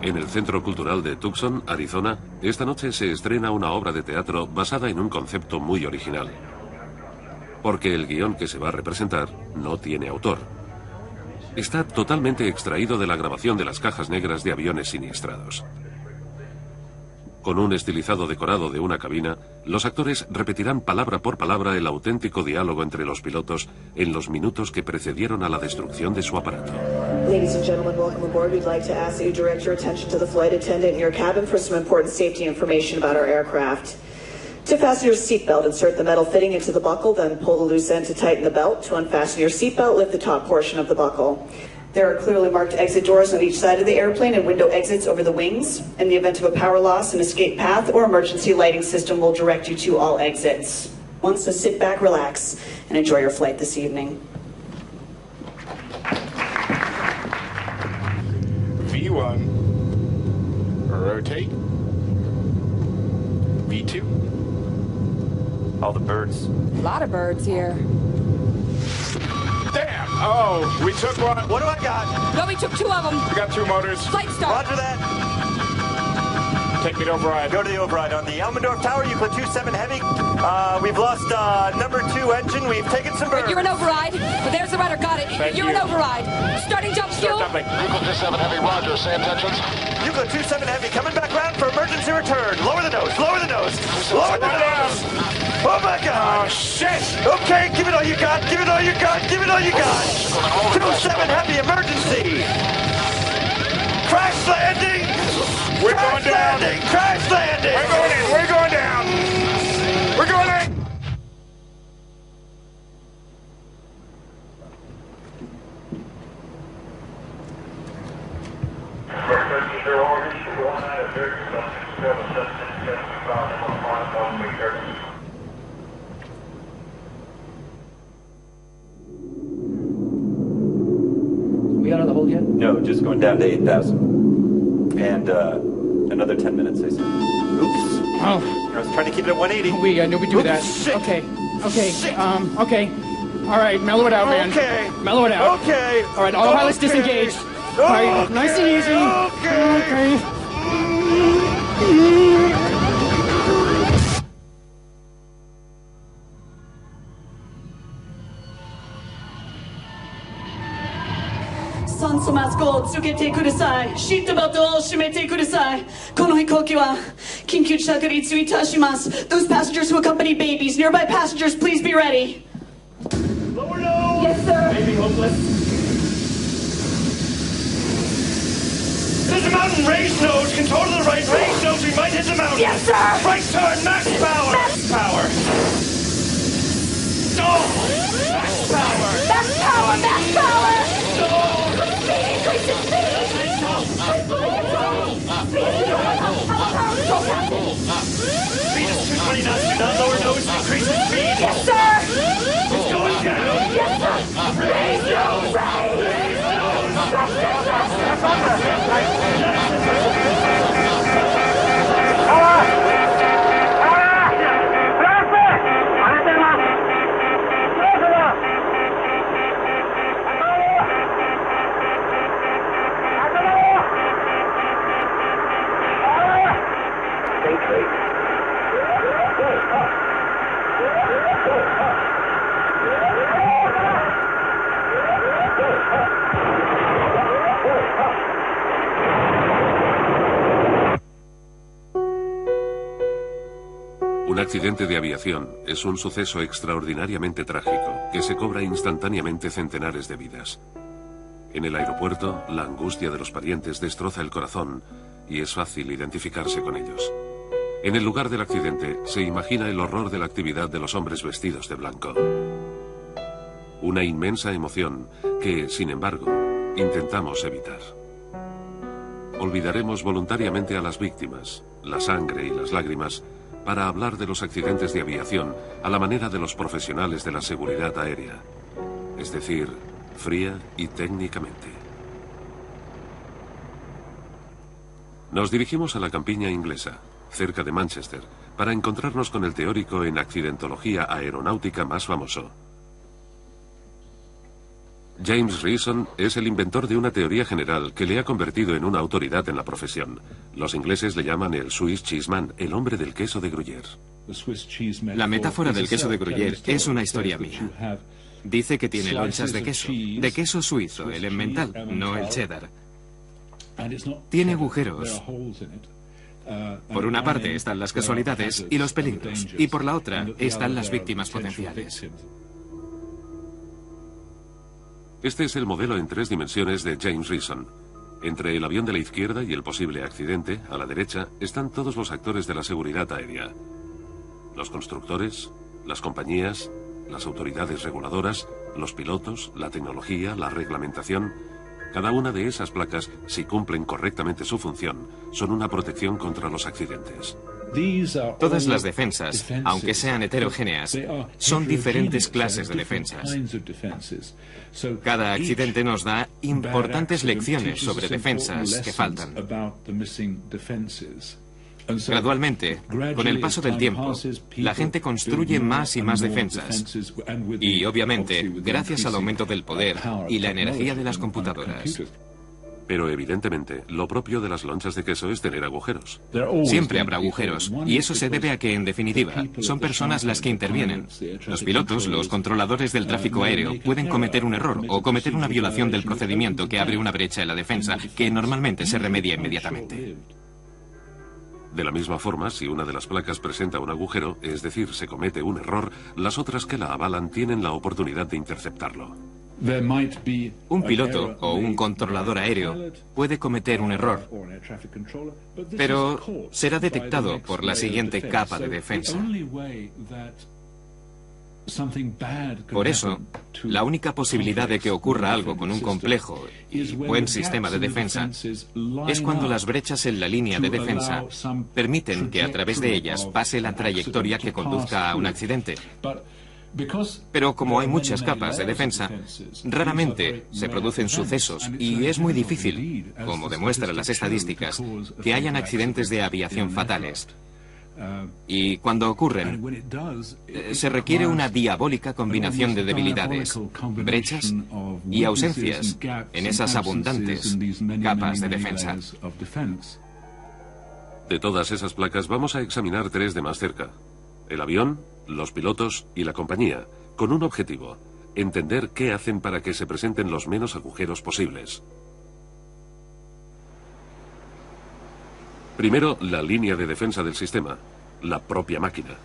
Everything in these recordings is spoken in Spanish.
En el Centro Cultural de Tucson, Arizona, esta noche se estrena una obra de teatro basada en un concepto muy original. Porque el guión que se va a representar no tiene autor. Está totalmente extraído de la grabación de las cajas negras de aviones siniestrados. Con un estilizado decorado de una cabina, los actores repetirán palabra por palabra el auténtico diálogo entre los pilotos en los minutos que precedieron a la destrucción de su aparato. Ladies and gentlemen, welcome aboard. We'd like to ask that you direct your attention to the flight attendant in your cabin for some important safety information about our aircraft. To fasten your seatbelt, insert the metal fitting into the buckle, then pull the loose end to tighten the belt. To unfasten your seatbelt, lift the top portion of the buckle. There are clearly marked exit doors on each side of the airplane and window exits over the wings. In the event of a power loss, an escape path or emergency lighting system will direct you to all exits. So sit back, relax, and enjoy your flight this evening. V1, rotate. V2. All the birds. A lot of birds here. Damn! Oh, we took one. What do I got? No, we took 2 of them. We got 2 motors. Flight start. Roger that. Take me to override. Go to the override on the Elmendorf Tower, Euclid 27 Heavy. We've lost number 2 engine. We've taken some birds. You're in override. There's the rudder. Got it. You're in override. Starting jump fuel. Start jumping. Euclid 27 Heavy, roger. Say intentions. Euclid 27 Heavy coming back round for emergency return. Lower the nose. Lower the nose. Lower the nose. Oh my God. Oh shit! Okay, give it all you got. Give it all you got. Give it all you got. 27 Heavy emergency. Crash landing. We're going down. Crash landing. We're going in. We're going down. We're going in. We out of the hold yet? No, just going down to 8,000. And another 10 minutes, I said. Oops. Oh. I was trying to keep it at 180. We knew we'd do that. Shit. Okay. Okay. All right, mellow it out, man. Okay. Mellow it out. Okay. All right, autopilot's disengaged. All right, nice and easy. Okay. Sanso masko tsukete kudasai. Seat beltを締めてください。この飛行機は緊急着陸いたします。Those passengers who accompany babies, nearby passengers, please be ready. Lower nose. Yes, sir. Baby hopeless. There's a mountain. Raise nose. Control to the right. Raise nose. We might hit the mountain. Yes, sir. Right turn. Max power. Max power. Oh. Max power. Max power, max power. Speed is 220 knots. Do not lower nose. Increase the speed. Yes, sir. It's going down. Yes, sir. Raise nose, Un accidente de aviación es un suceso extraordinariamente trágico que se cobra instantáneamente centenares de vidas. En el aeropuerto, la angustia de los parientes destroza el corazón y es fácil identificarse con ellos. En el lugar del accidente se imagina el horror de la actividad de los hombres vestidos de blanco. Una inmensa emoción que, sin embargo, intentamos evitar. Olvidaremos voluntariamente a las víctimas, la sangre y las lágrimas, para hablar de los accidentes de aviación a la manera de los profesionales de la seguridad aérea, es decir, fría y técnicamente. Nos dirigimos a la campiña inglesa, cerca de Manchester, para encontrarnos con el teórico en accidentología aeronáutica más famoso. James Reason es el inventor de una teoría general que le ha convertido en una autoridad en la profesión. Los ingleses le llaman el Swiss Cheese Man, el hombre del queso de Gruyère. La metáfora del queso de Gruyère es una historia mía. Dice que tiene lonchas de queso suizo, el emmental, no el cheddar. Tiene agujeros. Por una parte están las casualidades y los peligros, y por la otra están las víctimas potenciales. Este es el modelo en 3 dimensiones de James Reason. Entre el avión de la izquierda y el posible accidente, a la derecha, están todos los actores de la seguridad aérea. Los constructores, las compañías, las autoridades reguladoras, los pilotos, la tecnología, la reglamentación. Cada una de esas placas, si cumplen correctamente su función, son una protección contra los accidentes. Todas las defensas, aunque sean heterogéneas, son diferentes clases de defensas. Cada accidente nos da importantes lecciones sobre defensas que faltan. Gradualmente, con el paso del tiempo, la gente construye más y más defensas. Y obviamente, gracias al aumento del poder y la energía de las computadoras. Pero evidentemente, lo propio de las lonchas de queso es tener agujeros. Siempre habrá agujeros, y eso se debe a que, en definitiva, son personas las que intervienen. Los pilotos, los controladores del tráfico aéreo, pueden cometer un error o cometer una violación del procedimiento que abre una brecha en la defensa, que normalmente se remedia inmediatamente. De la misma forma, si una de las placas presenta un agujero, es decir, se comete un error, las otras que la avalan tienen la oportunidad de interceptarlo. Un piloto o un controlador aéreo puede cometer un error, pero será detectado por la siguiente capa de defensa. Por eso, la única posibilidad de que ocurra algo con un complejo y buen sistema de defensa es cuando las brechas en la línea de defensa permiten que a través de ellas pase la trayectoria que conduzca a un accidente. Pero como hay muchas capas de defensa, raramente se producen sucesos y es muy difícil, como demuestran las estadísticas, que hayan accidentes de aviación fatales. Y cuando ocurren, se requiere una diabólica combinación de debilidades, brechas y ausencias en esas abundantes capas de defensa. De todas esas placas vamos a examinar 3 de más cerca. El avión, los pilotos y la compañía, con un objetivo: entender qué hacen para que se presenten los menos agujeros posibles. Primero, la línea de defensa del sistema, la propia máquina.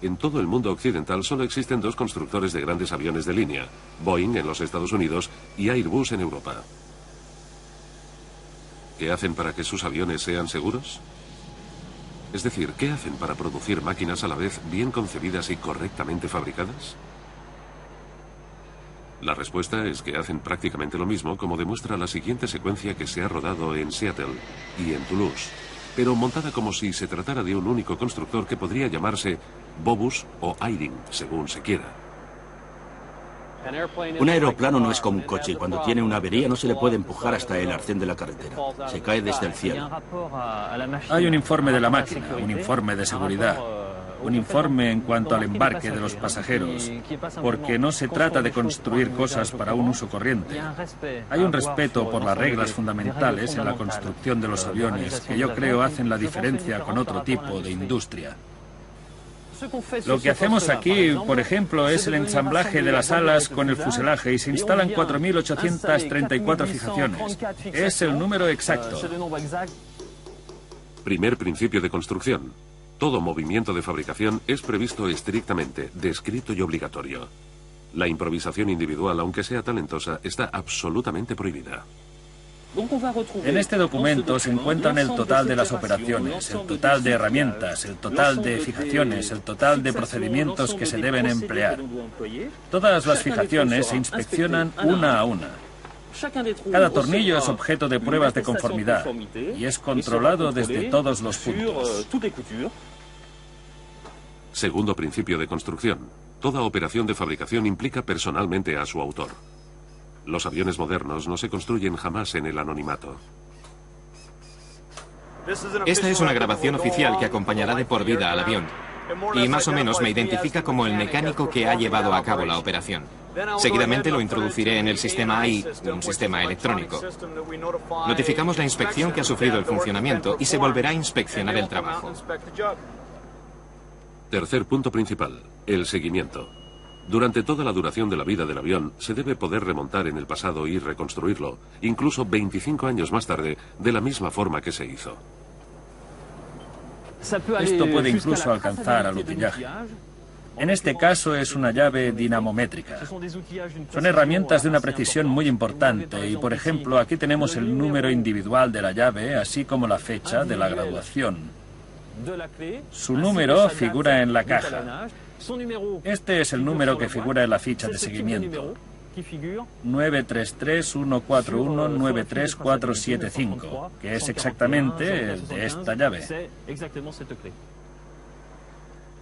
En todo el mundo occidental solo existen 2 constructores de grandes aviones de línea, Boeing en los Estados Unidos y Airbus en Europa. ¿Qué hacen para que sus aviones sean seguros? Es decir, ¿qué hacen para producir máquinas a la vez bien concebidas y correctamente fabricadas? La respuesta es que hacen prácticamente lo mismo, como demuestra la siguiente secuencia que se ha rodado en Seattle y en Toulouse, pero montada como si se tratara de un único constructor que podría llamarse Bobus o Airing, según se quiera. Un aeroplano no es como un coche. Cuando tiene una avería no se le puede empujar hasta el arcén de la carretera. Se cae desde el cielo. Hay un informe de la máquina, un informe de seguridad, un informe en cuanto al embarque de los pasajeros, porque no se trata de construir cosas para un uso corriente. Hay un respeto por las reglas fundamentales en la construcción de los aviones que yo creo hacen la diferencia con otro tipo de industria. Lo que hacemos aquí, por ejemplo, es el ensamblaje de las alas con el fuselaje y se instalan 4.834 fijaciones. Es el número exacto. Primer principio de construcción. Todo movimiento de fabricación es previsto estrictamente, descrito y obligatorio. La improvisación individual, aunque sea talentosa, está absolutamente prohibida. En este documento se encuentran el total de las operaciones, el total de herramientas, el total de fijaciones, el total de procedimientos que se deben emplear. Todas las fijaciones se inspeccionan una a una. Cada tornillo es objeto de pruebas de conformidad y es controlado desde todos los puntos. Segundo principio de construcción. Toda operación de fabricación implica personalmente a su autor. Los aviones modernos no se construyen jamás en el anonimato. Esta es una grabación oficial que acompañará de por vida al avión. y más o menos me identifica como el mecánico que ha llevado a cabo la operación. Seguidamente lo introduciré en el sistema AI, un sistema electrónico. Notificamos la inspección que ha sufrido el funcionamiento y se volverá a inspeccionar el trabajo. Tercer punto principal, el seguimiento. Durante toda la duración de la vida del avión se debe poder remontar en el pasado y reconstruirlo, incluso 25 años más tarde, de la misma forma que se hizo. Esto puede incluso alcanzar al utillaje. En este caso es una llave dinamométrica. Son herramientas de una precisión muy importante y, por ejemplo, aquí tenemos el número individual de la llave, así como la fecha de la graduación. Su número figura en la caja. Este es el número que figura en la ficha de seguimiento. 933-141-93475, que es exactamente el de esta llave.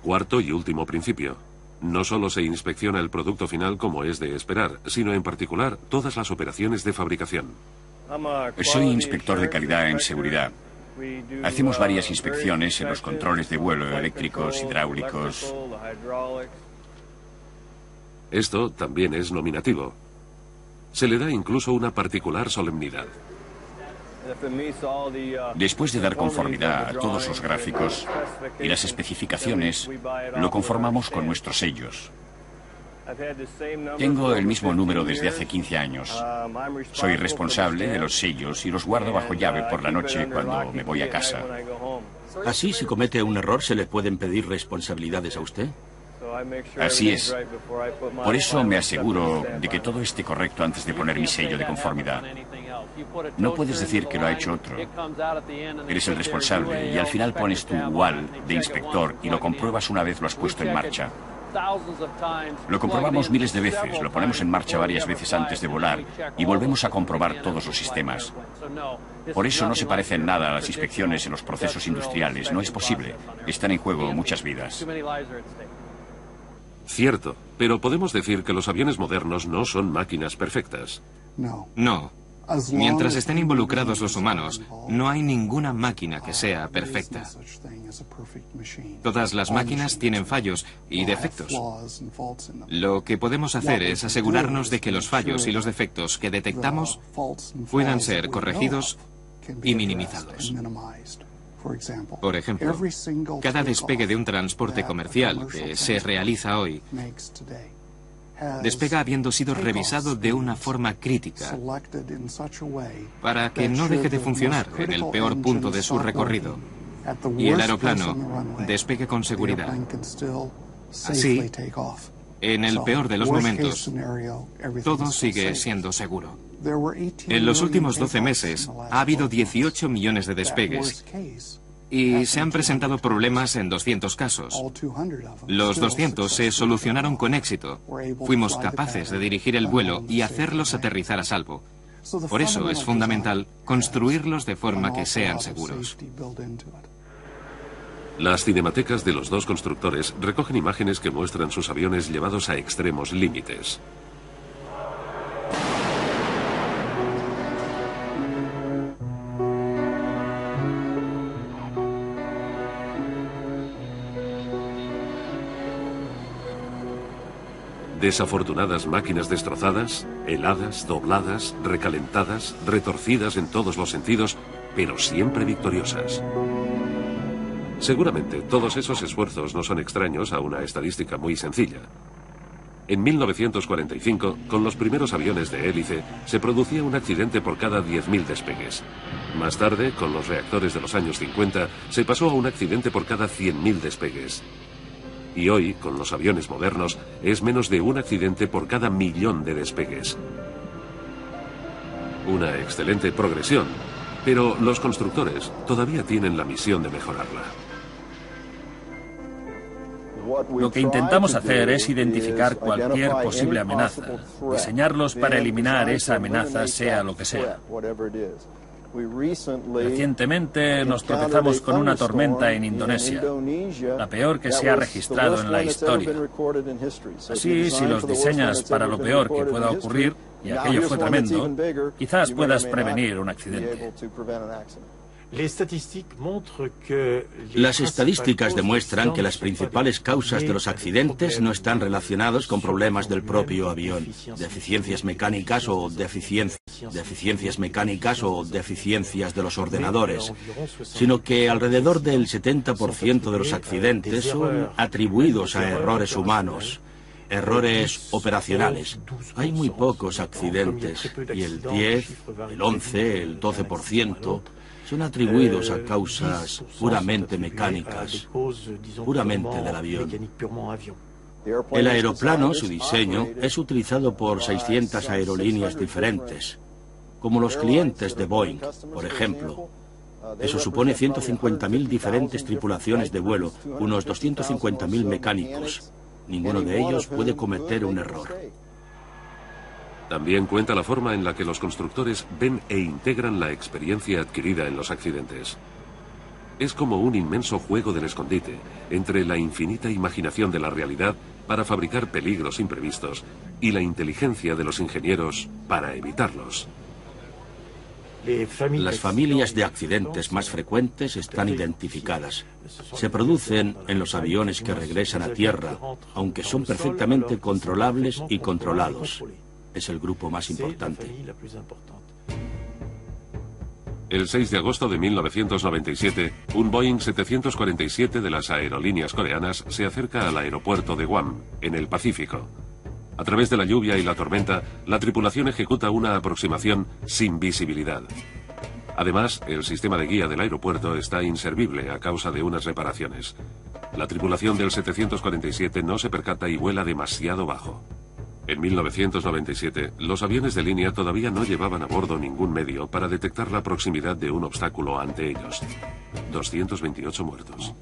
Cuarto y último principio. No solo se inspecciona el producto final como es de esperar, sino en particular todas las operaciones de fabricación. Soy inspector de calidad en seguridad. Hacemos varias inspecciones en los controles de vuelo eléctricos, hidráulicos. Esto también es nominativo. Se le da incluso una particular solemnidad. Después de dar conformidad a todos los gráficos y las especificaciones, lo conformamos con nuestros sellos. Tengo el mismo número desde hace 15 años. Soy responsable de los sellos y los guardo bajo llave por la noche cuando me voy a casa. Así, si comete un error, ¿se le pueden pedir responsabilidades a usted? Así es. Por eso me aseguro de que todo esté correcto antes de poner mi sello de conformidad. No puedes decir que lo ha hecho otro. Eres el responsable y al final pones tu UAL de inspector y lo compruebas una vez lo has puesto en marcha. Lo comprobamos miles de veces, lo ponemos en marcha varias veces antes de volar y volvemos a comprobar todos los sistemas. Por eso no se parece en nada a las inspecciones en los procesos industriales. No es posible. Están en juego muchas vidas. Cierto, pero podemos decir que los aviones modernos no son máquinas perfectas. No. Mientras estén involucrados los humanos, no hay ninguna máquina que sea perfecta. Todas las máquinas tienen fallos y defectos. Lo que podemos hacer es asegurarnos de que los fallos y los defectos que detectamos puedan ser corregidos y minimizados. Por ejemplo, cada despegue de un transporte comercial que se realiza hoy despega habiendo sido revisado de una forma crítica para que no deje de funcionar en el peor punto de su recorrido y el aeroplano despegue con seguridad. Así, en el peor de los momentos, todo sigue siendo seguro. En los últimos 12 meses ha habido 18 millones de despegues y se han presentado problemas en 200 casos. Los 200 se solucionaron con éxito. Fuimos capaces de dirigir el vuelo y hacerlos aterrizar a salvo. Por eso es fundamental construirlos de forma que sean seguros. Las cinematecas de los dos constructores recogen imágenes que muestran sus aviones llevados a extremos límites. Desafortunadas máquinas destrozadas, heladas, dobladas, recalentadas, retorcidas en todos los sentidos, pero siempre victoriosas. Seguramente todos esos esfuerzos no son extraños a una estadística muy sencilla. En 1945, con los primeros aviones de hélice, se producía un accidente por cada 10.000 despegues. Más tarde, con los reactores de los años 50, se pasó a un accidente por cada 100.000 despegues. Y hoy, con los aviones modernos, es menos de un accidente por cada 1.000.000 de despegues. Una excelente progresión, pero los constructores todavía tienen la misión de mejorarla. Lo que intentamos hacer es identificar cualquier posible amenaza, diseñarlos para eliminar esa amenaza, sea lo que sea. Recientemente nos tropezamos con una tormenta en Indonesia, la peor que se ha registrado en la historia. Así, si los diseñas para lo peor que pueda ocurrir, y aquello fue tremendo, quizás puedas prevenir un accidente. Las estadísticas demuestran que las principales causas de los accidentes no están relacionadas con problemas del propio avión, deficiencias mecánicas o deficiencias de los ordenadores, sino que alrededor del 70% de los accidentes son atribuidos a errores humanos, errores operacionales. Hay muy pocos accidentes y el 10, el 11, el 12% son atribuidos a causas puramente mecánicas, puramente del avión. El aeroplano, su diseño, es utilizado por 600 aerolíneas diferentes, como los clientes de Boeing, por ejemplo. Eso supone 150.000 diferentes tripulaciones de vuelo, unos 250.000 mecánicos. Ninguno de ellos puede cometer un error. También cuenta la forma en la que los constructores ven e integran la experiencia adquirida en los accidentes. Es como un inmenso juego del escondite entre la infinita imaginación de la realidad para fabricar peligros imprevistos y la inteligencia de los ingenieros para evitarlos. Las familias de accidentes más frecuentes están identificadas. Se producen en los aviones que regresan a tierra, aunque son perfectamente controlables y controlados. Es el grupo más importante. El 6 de agosto de 1997, un Boeing 747 de las aerolíneas coreanas se acerca al aeropuerto de Guam, en el Pacífico. A través de la lluvia y la tormenta, la tripulación ejecuta una aproximación sin visibilidad. Además, el sistema de guía del aeropuerto está inservible a causa de unas reparaciones. La tripulación del 747 no se percata y vuela demasiado bajo. En 1997, los aviones de línea todavía no llevaban a bordo ningún medio para detectar la proximidad de un obstáculo ante ellos. 228 muertos.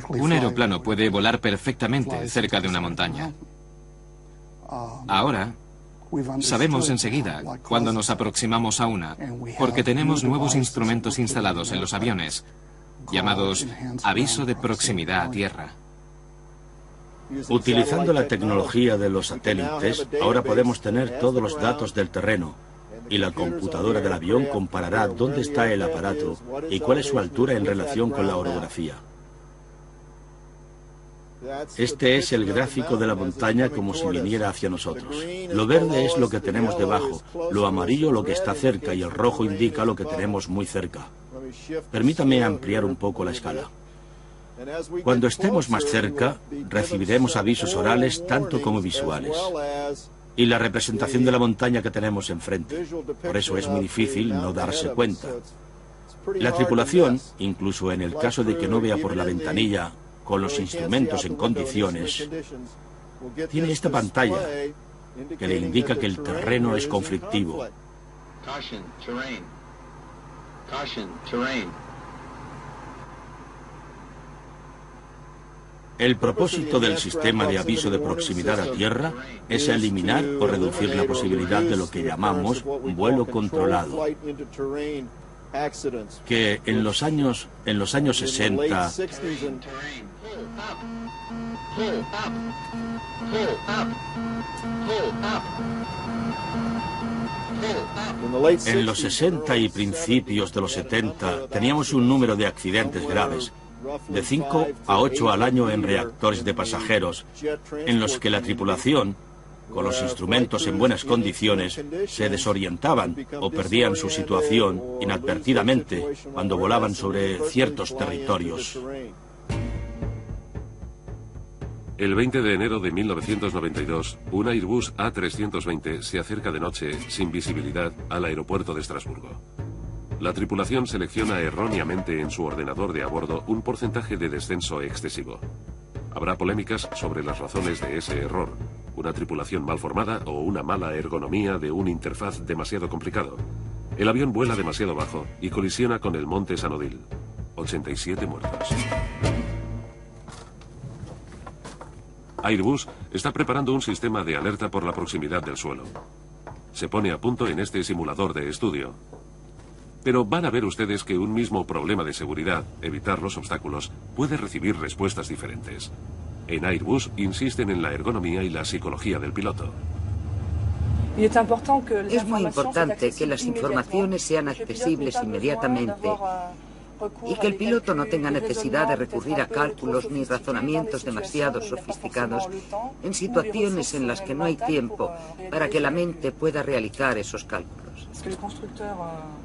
Un aeroplano puede volar perfectamente cerca de una montaña. Ahora, sabemos enseguida cuando nos aproximamos a una, porque tenemos nuevos instrumentos instalados en los aviones, llamados aviso de proximidad a tierra. Utilizando la tecnología de los satélites, ahora podemos tener todos los datos del terreno, y la computadora del avión comparará dónde está el aparato y cuál es su altura en relación con la orografía. Este es el gráfico de la montaña como si viniera hacia nosotros. Lo verde es lo que tenemos debajo, lo amarillo lo que está cerca y el rojo indica lo que tenemos muy cerca. Permítame ampliar un poco la escala. Cuando estemos más cerca, recibiremos avisos orales tanto como visuales. Y la representación de la montaña que tenemos enfrente. Por eso es muy difícil no darse cuenta. La tripulación, incluso en el caso de que no vea por la ventanilla, con los instrumentos en condiciones, tiene esta pantalla que le indica que el terreno es conflictivo. El propósito del sistema de aviso de proximidad a tierra es eliminar o reducir la posibilidad de lo que llamamos vuelo controlado, que en los años 60 en los 60 y principios de los 70 teníamos un número de accidentes graves, de 5 a 8 al año en reactores de pasajeros, en los que la tripulación, con los instrumentos en buenas condiciones, se desorientaban o perdían su situación inadvertidamente cuando volaban sobre ciertos territorios. El 20 de enero de 1992, un Airbus A320 se acerca de noche, sin visibilidad, al aeropuerto de Estrasburgo. La tripulación selecciona erróneamente en su ordenador de a bordo un porcentaje de descenso excesivo. Habrá polémicas sobre las razones de ese error, una tripulación mal formada o una mala ergonomía de un interfaz demasiado complicado. El avión vuela demasiado bajo y colisiona con el monte San Odile. 87 muertos. Airbus está preparando un sistema de alerta por la proximidad del suelo. Se pone a punto en este simulador de estudio. Pero van a ver ustedes que un mismo problema de seguridad, evitar los obstáculos, puede recibir respuestas diferentes. En Airbus insisten en la ergonomía y la psicología del piloto. Es muy importante que las informaciones sean accesibles inmediatamente y que el piloto no tenga necesidad de recurrir a cálculos ni razonamientos demasiado sofisticados en situaciones en las que no hay tiempo para que la mente pueda realizar esos cálculos.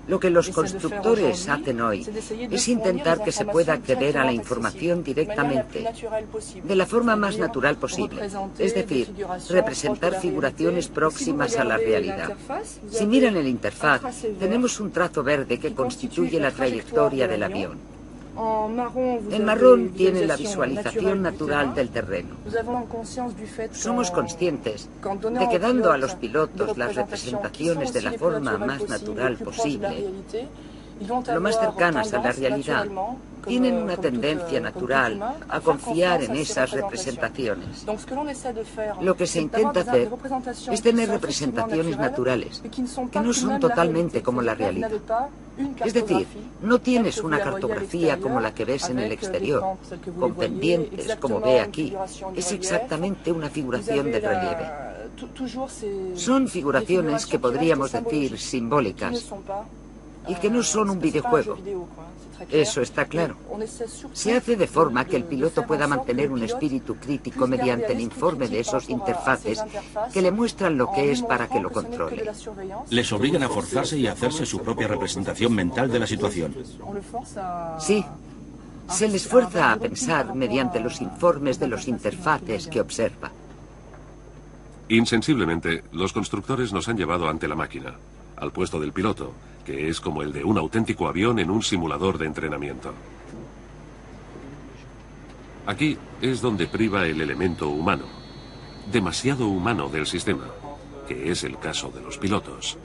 Lo que los constructores hacen hoy es intentar que se pueda acceder a la información directamente, de la forma más natural posible, es decir, representar figuraciones próximas a la realidad. Si miran el interfaz, tenemos un trazo verde que constituye la trayectoria del avión. En marrón tiene la visualización natural del terreno. Somos conscientes de que dando a los pilotos las representaciones de la forma más natural posible, lo más cercanas a la realidad, tienen una tendencia natural a confiar en esas representaciones. Lo que se intenta hacer es tener representaciones naturales, que no son totalmente como la realidad. Es decir, no tienes una cartografía como la que ves en el exterior, con pendientes como ve aquí. Es exactamente una figuración de relieve. Son figuraciones que podríamos decir simbólicas, y que no son un videojuego. Eso está claro. Se hace de forma que el piloto pueda mantener un espíritu crítico mediante el informe de esos interfaces que le muestran lo que es para que lo controle. Les obligan a forzarse y a hacerse su propia representación mental de la situación. Sí. Se les fuerza a pensar mediante los informes de los interfaces que observa. Insensiblemente, los constructores nos han llevado ante la máquina, al puesto del piloto, que es como el de un auténtico avión en un simulador de entrenamiento. Aquí es donde priva el elemento humano, demasiado humano del sistema, que es el caso de los pilotos.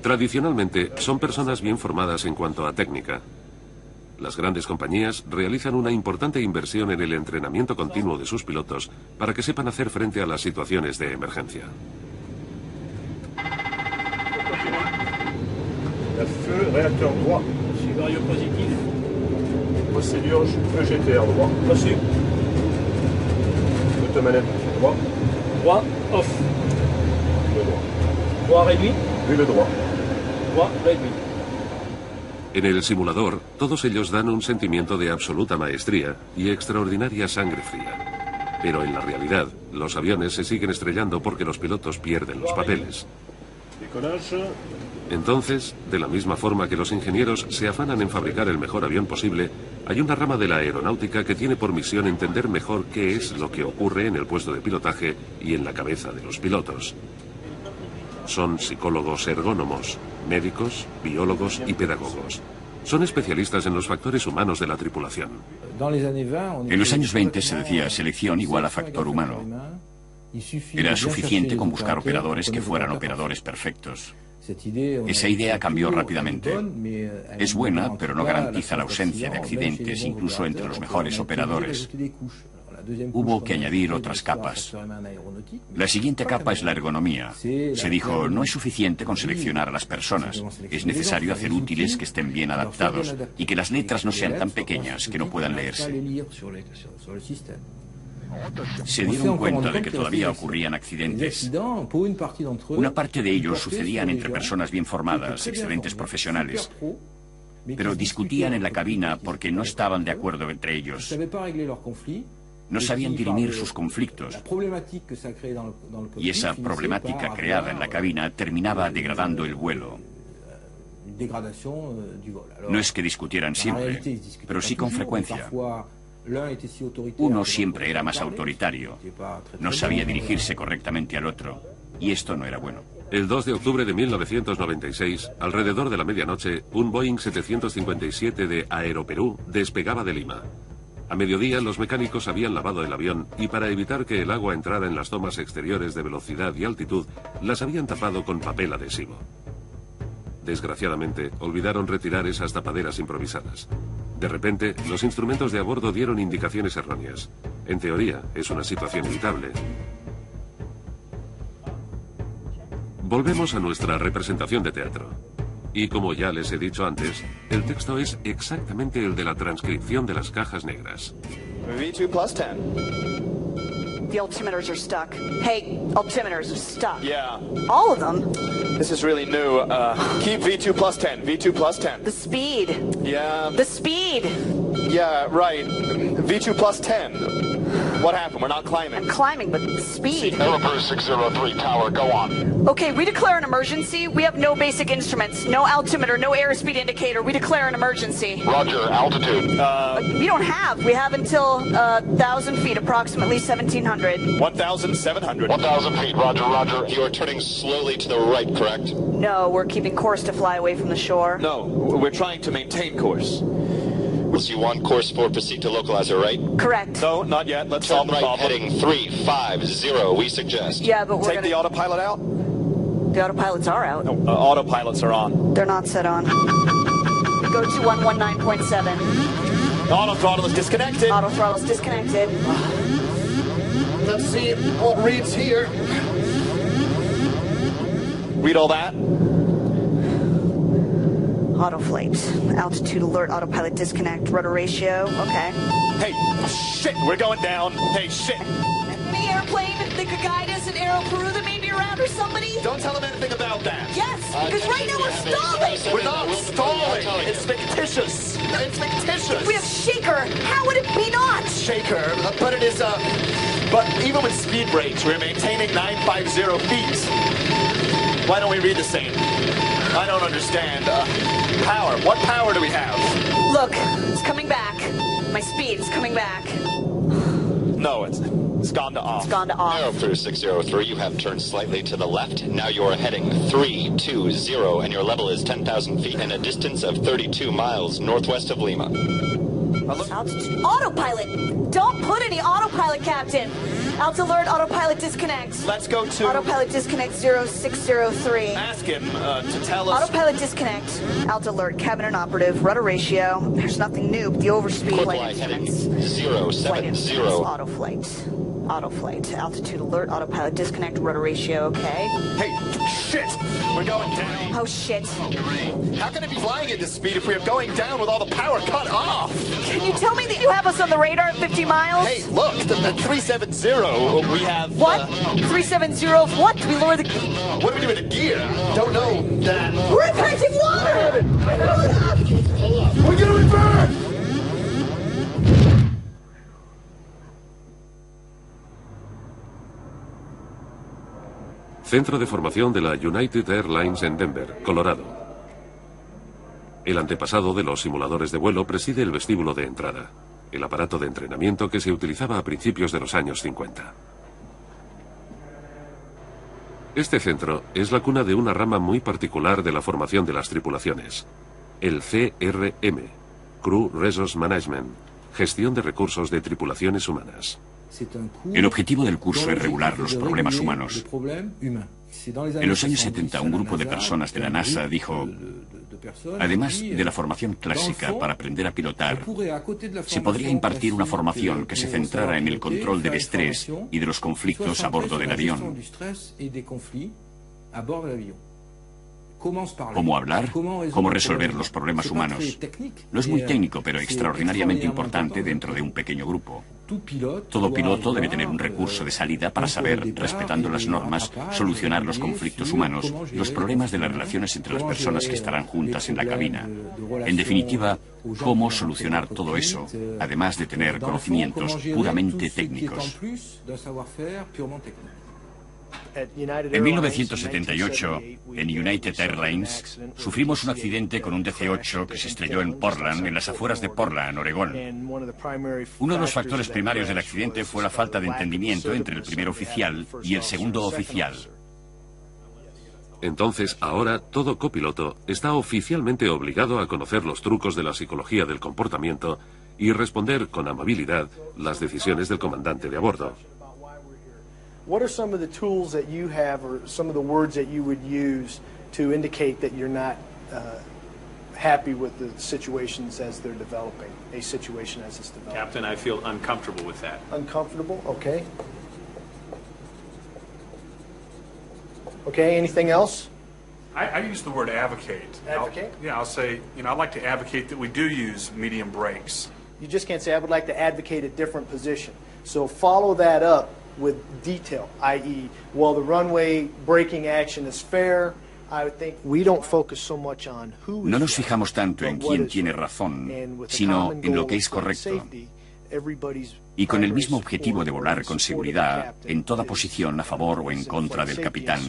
Tradicionalmente, son personas bien formadas en cuanto a técnica. Las grandes compañías realizan una importante inversión en el entrenamiento continuo de sus pilotos para que sepan hacer frente a las situaciones de emergencia. Feu, réacteur droit. Scénario positif. Procédure EGTR droit. Reçu. Automanette droit. Droit, off. Le droit. Droit réduit. Et le droit. Droit réduit. En el simulador, todos ellos dan un sentimiento de absoluta maestría y extraordinaria sangre fría. Pero en la realidad, los aviones se siguen estrellando porque los pilotos pierden los papeles. Entonces, de la misma forma que los ingenieros se afanan en fabricar el mejor avión posible, hay una rama de la aeronáutica que tiene por misión entender mejor qué es lo que ocurre en el puesto de pilotaje y en la cabeza de los pilotos. Son psicólogos ergónomos, médicos, biólogos y pedagogos. Son especialistas en los factores humanos de la tripulación. En los años 20 se decía selección igual a factor humano. Era suficiente con buscar operadores que fueran operadores perfectos. Esa idea cambió rápidamente. Es buena, pero no garantiza la ausencia de accidentes, incluso entre los mejores operadores. Hubo que añadir otras capas. La siguiente capa es la ergonomía. Se dijo, no es suficiente con seleccionar a las personas. Es necesario hacer útiles que estén bien adaptados y que las letras no sean tan pequeñas que no puedan leerse. Se dieron cuenta de que todavía ocurrían accidentes. Una parte de ellos sucedían entre personas bien formadas, excelentes profesionales, pero discutían en la cabina porque no estaban de acuerdo entre ellos. No sabían dirimir sus conflictos. Y esa problemática creada en la cabina terminaba degradando el vuelo. No es que discutieran siempre, pero sí con frecuencia. Uno siempre era más autoritario, no sabía dirigirse correctamente al otro, y esto no era bueno. El 2 de octubre de 1996, alrededor de la medianoche, un Boeing 757 de Aeroperú despegaba de Lima. A mediodía, los mecánicos habían lavado el avión y para evitar que el agua entrara en las tomas exteriores de velocidad y altitud, las habían tapado con papel adhesivo. Desgraciadamente, olvidaron retirar esas tapaderas improvisadas. De repente, los instrumentos de a bordo dieron indicaciones erróneas. En teoría, es una situación evitable. Volvemos a nuestra representación de teatro. Y como ya les he dicho antes, el texto es exactamente el de la transcripción de las cajas negras. V2 plus 10. The altimeters are stuck. Hey, altimeters are stuck. Yeah. All of them? This is really new. Keep V2 plus 10. V2 plus 10. The speed. Yeah. The speed. Yeah, right. V2 plus 10. What happened? We're not climbing. I'm climbing, but the speed. Aeropro 603, tower, go on. Okay, we declare an emergency. We have no basic instruments, no altimeter, no airspeed indicator. We declare an emergency. Roger, altitude. We don't have. We have until 1,000 feet, approximately 1,700. 1,700. 1,000 feet, roger, roger. You are turning slowly to the right, correct? No, we're keeping course to fly away from the shore. No, we're trying to maintain course. You want course for proceed to localizer, right? Correct. No, not yet. Let's Turn solve the right, problem. heading 350, we suggest. Yeah, but we're Take the autopilot out? The autopilots are out. No, autopilots are on. They're not set on. Go to 119.7. Auto throttle is disconnected. Auto throttle is disconnected. Let's see what reads here. Read all that? Auto flight. Altitude alert, autopilot disconnect, rudder ratio. Okay. Hey, shit, we're going down. Hey, shit. The airplane, if they could guide us, an Aero Peru that may be around or somebody? Don't tell them anything about that. Yes, because right now we're stalling. We're not stalling. It's fictitious. It's fictitious. We have Shaker. How would it be not? Shaker, but it is but even with speed brakes, we're maintaining 950 feet. Why don't we read the same? I don't understand. Power. What power do we have? Look, it's coming back. My speed is coming back. No, it's gone to off. It's gone to off. Aeropro 603, you have turned slightly to the left. Now you are heading 320, and your level is 10,000 feet and a distance of 32 miles northwest of Lima. Autopilot. Don't put any autopilot, Captain. Alt alert, autopilot disconnect. Let's go to... Autopilot disconnect 0603. Ask him to tell us... Autopilot disconnect. Alt alert, cabin inoperative, rudder ratio. There's nothing new, but the overspeed flight instruments. 070. Auto flight. Auto flight. Altitude alert, autopilot disconnect, rudder ratio, okay. Hey, shit! We're going down. Oh, shit. How can it be flying at this speed if we are going down with all the power cut off? Can you tell me that you have us on the radar at 50 miles? Hey, look, the 370, we have... What? 370 of what? Do we lower the... What do we do with the gear? Don't know that... We're impacting water! We're gonna revert! Centro de formación de la United Airlines en Denver, Colorado. El antepasado de los simuladores de vuelo preside el vestíbulo de entrada, el aparato de entrenamiento que se utilizaba a principios de los años 50. Este centro es la cuna de una rama muy particular de la formación de las tripulaciones, el CRM, Crew Resource Management, gestión de recursos de tripulaciones humanas. El objetivo del curso es regular los problemas humanos. En los años 70, un grupo de personas de la NASA dijo, además de la formación clásica para aprender a pilotar, se podría impartir una formación que se centrara en el control del estrés y de los conflictos a bordo del avión. Cómo hablar, cómo resolver los problemas humanos. No es muy técnico, pero extraordinariamente importante dentro de un pequeño grupo. Todo piloto debe tener un recurso de salida para saber, respetando las normas, solucionar los conflictos humanos y los problemas de las relaciones entre las personas que estarán juntas en la cabina. En definitiva, cómo solucionar todo eso, además de tener conocimientos puramente técnicos. En 1978, en United Airlines, sufrimos un accidente con un DC-8 que se estrelló en Portland, en las afueras de Portland, Oregón. Uno de los factores primarios del accidente fue la falta de entendimiento entre el primer oficial y el segundo oficial. Entonces, ahora, todo copiloto está oficialmente obligado a conocer los trucos de la psicología del comportamiento y responder con amabilidad las decisiones del comandante de a bordo. What are some of the tools that you have or some of the words that you would use to indicate that you're not happy with the situations as they're developing, a situation as it's developing? Captain, I feel uncomfortable with that. Uncomfortable? Okay. Okay, anything else? I use the word advocate. Advocate? I'll say, I'd like to advocate that we do use medium brakes. You just can't say, I would like to advocate a different position. So follow that up with detail, i.e., well, the runway braking action is fair. I think we don't focus so much on who No nos fijamos tanto en quién tiene razón, sino en lo que es correcto. Y con el mismo objetivo de volar con seguridad, en toda posición a favor o en contra del capitán.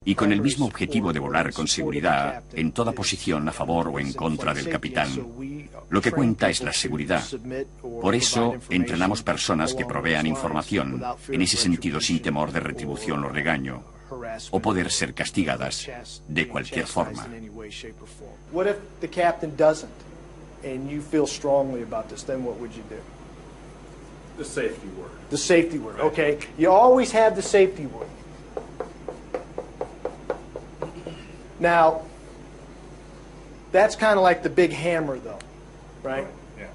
Y con el mismo objetivo de volar con seguridad, en toda posición a favor o en contra del capitán. Lo que cuenta es la seguridad. Por eso, entrenamos personas que provean información, en ese sentido sin temor de retribución o regaño, o poder ser castigadas de cualquier forma. What if the captain doesn't, and you feel strongly about this? Then what would you do? The safety word. The safety word. Okay. You always have the safety word. Now, that's kind of like the big hammer, though, right? Yeah.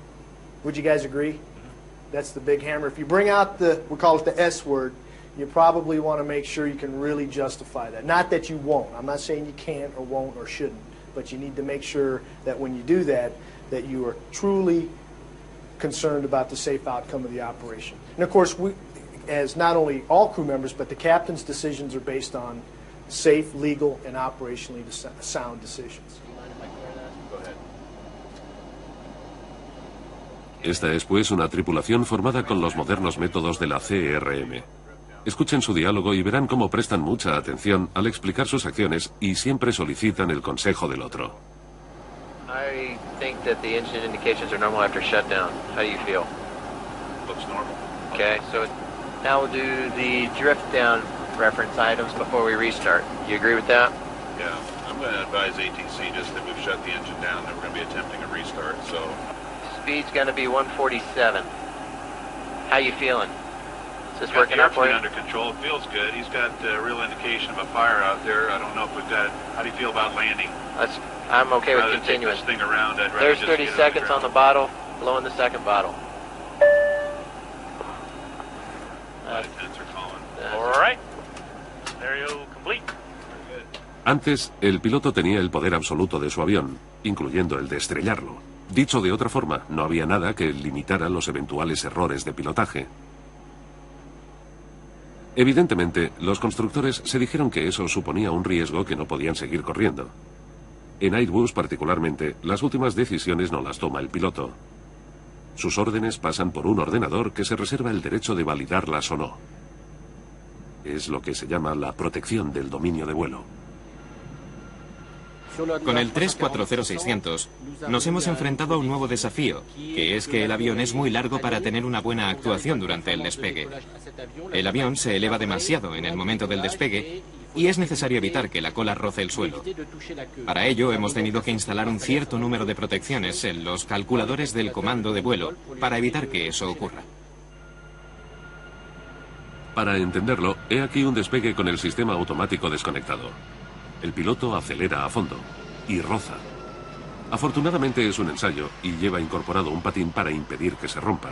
Would you guys agree? That's the big hammer. If you bring out the, we call it the S word, you probably want to make sure you can really justify that. Not that you won't. I'm not saying you can't or won't or shouldn't, but you need to make sure that when you do that, that you are truly concerned about the safe outcome of the operation. And of course, we, as not only all crew members, but the captain's decisions are based on safe, legal, and operationally sound decisions. Esta es pues una tripulación formada con los modernos métodos de la CRM. Escuchen su diálogo y verán cómo prestan mucha atención al explicar sus acciones y siempre solicitan el consejo del otro. I think that the engine indications are normal after shutdown. How do you feel? Looks normal. Okay, so now we'll do the drift down reference items before we restart. You agree with that? Yeah, I'm going to advise ATC just that we've shut the engine down and we're going to be attempting a restart, so... Speed's going to be 147. How you feeling? Is this working out for you? Under control. It feels good. He's got a real indication of a fire out there. I don't know if we've got... How do you feel about landing? I'm okay with continuing. This thing around, I'd rather There's just 30 seconds on the bottle. Blowing the second bottle. Attendants are calling. All right. Scenario complete. Antes, el piloto tenía el poder absoluto de su avión, incluyendo el de estrellarlo. Dicho de otra forma, no había nada que limitara los eventuales errores de pilotaje. Evidentemente, los constructores se dijeron que eso suponía un riesgo que no podían seguir corriendo. En Airbus, particularmente, las últimas decisiones no las toma el piloto. Sus órdenes pasan por un ordenador que se reserva el derecho de validarlas o no. Es lo que se llama la protección del dominio de vuelo. Con el 340-600 nos hemos enfrentado a un nuevo desafío, que es que el avión es muy largo para tener una buena actuación durante el despegue. El avión se eleva demasiado en el momento del despegue y es necesario evitar que la cola roce el suelo. Para ello hemos tenido que instalar un cierto número de protecciones en los calculadores del comando de vuelo para evitar que eso ocurra. Para entenderlo, he aquí un despegue con el sistema automático desconectado. El piloto acelera a fondo y roza. Afortunadamente es un ensayo y lleva incorporado un patín para impedir que se rompa.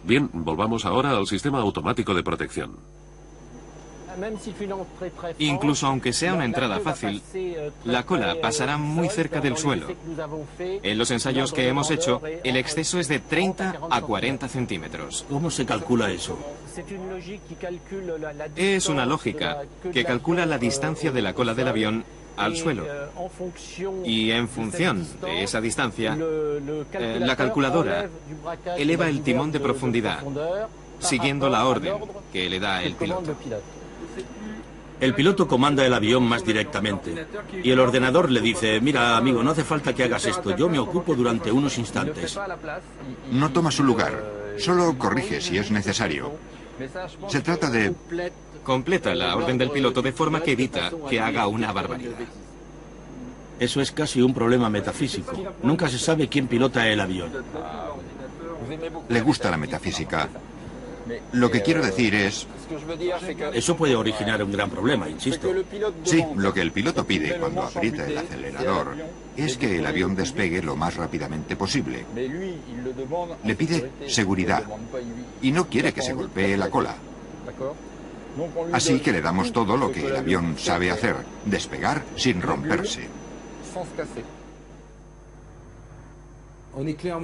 Bien, volvamos ahora al sistema automático de protección. Incluso aunque sea una entrada fácil, la cola pasará muy cerca del suelo. En los ensayos que hemos hecho, el exceso es de 30 a 40 centímetros. ¿Cómo se calcula eso? Es una lógica que calcula la distancia de la cola del avión al suelo. Y en función de esa distancia, la calculadora eleva el timón de profundidad, siguiendo la orden que le da el piloto. El piloto comanda el avión más directamente y el ordenador le dice: mira, amigo, no hace falta que hagas esto, yo me ocupo durante unos instantes. No toma su lugar, solo corrige si es necesario. Se trata de... Completa la orden del piloto de forma que evita que haga una barbaridad. Eso es casi un problema metafísico. Nunca se sabe quién pilota el avión. Le gusta la metafísica. Lo que quiero decir es... Eso puede originar un gran problema, insisto. Sí, lo que el piloto pide cuando aprieta el acelerador es que el avión despegue lo más rápidamente posible. Le pide seguridad y no quiere que se golpee la cola. Así que le damos todo lo que el avión sabe hacer, despegar sin romperse.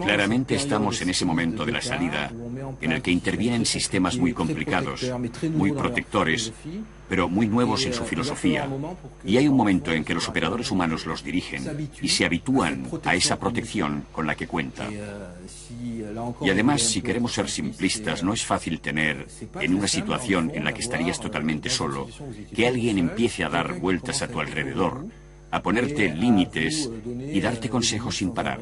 Claramente estamos en ese momento de la salida en el que intervienen sistemas muy complicados, muy protectores, pero muy nuevos en su filosofía. Y hay un momento en que los operadores humanos los dirigen y se habitúan a esa protección con la que cuentan. Y además, si queremos ser simplistas, no es fácil tener, en una situación en la que estarías totalmente solo, que alguien empiece a dar vueltas a tu alrededor, a ponerte límites y darte consejos sin parar.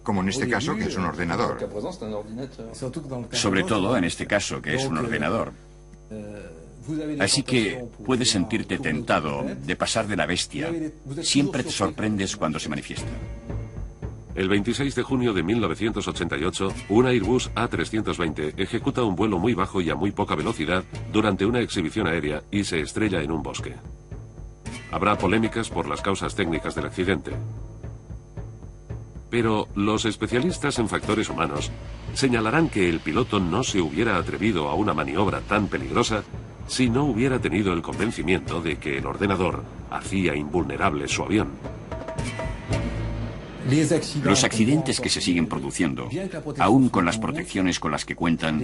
Como en este caso, que es un ordenador. Sobre todo en este caso, que es un ordenador. Así que puedes sentirte tentado de pasar de la bestia. Siempre te sorprendes cuando se manifiesta. El 26 de junio de 1988, un Airbus A320 ejecuta un vuelo muy bajo y a muy poca velocidad durante una exhibición aérea y se estrella en un bosque. Habrá polémicas por las causas técnicas del accidente. Pero los especialistas en factores humanos señalarán que el piloto no se hubiera atrevido a una maniobra tan peligrosa si no hubiera tenido el convencimiento de que el ordenador hacía invulnerable su avión. Los accidentes que se siguen produciendo, aún con las protecciones con las que cuentan,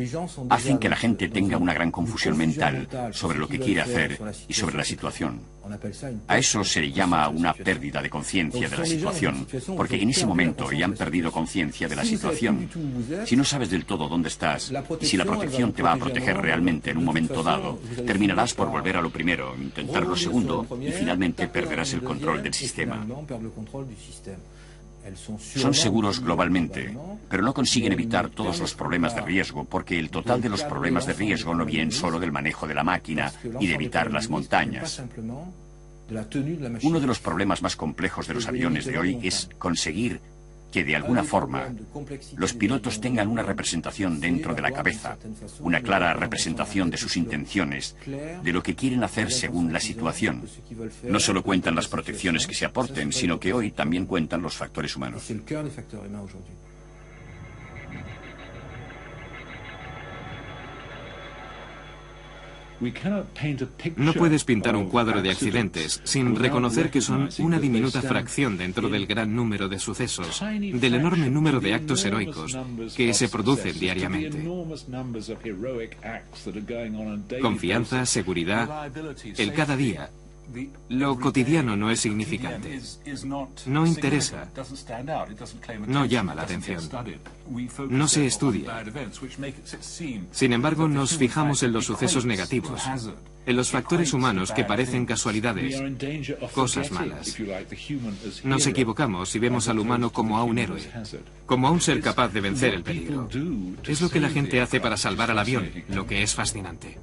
hacen que la gente tenga una gran confusión mental sobre lo que quiere hacer y sobre la situación. A eso se le llama una pérdida de conciencia de la situación, porque en ese momento ya han perdido conciencia de la situación. Si no sabes del todo dónde estás y si la protección te va a proteger realmente en un momento dado, terminarás por volver a lo primero, intentar lo segundo y finalmente perderás el control del sistema. Son seguros globalmente, pero no consiguen evitar todos los problemas de riesgo, porque el total de los problemas de riesgo no vienen solo del manejo de la máquina y de evitar las montañas. Uno de los problemas más complejos de los aviones de hoy es conseguir que de alguna forma los pilotos tengan una representación dentro de la cabeza, una clara representación de sus intenciones, de lo que quieren hacer según la situación. No solo cuentan las protecciones que se aporten, sino que hoy también cuentan los factores humanos. No puedes pintar un cuadro de accidentes sin reconocer que son una diminuta fracción dentro del gran número de sucesos, del enorme número de actos heroicos que se producen diariamente. Confianza, seguridad, el cada día. Lo cotidiano no es significante. No interesa. No llama la atención. No se estudia. Sin embargo, nos fijamos en los sucesos negativos, en los factores humanos que parecen casualidades, cosas malas. Nos equivocamos y vemos al humano como a un héroe, como a un ser capaz de vencer el peligro. Es lo que la gente hace para salvar al avión, lo que es fascinante.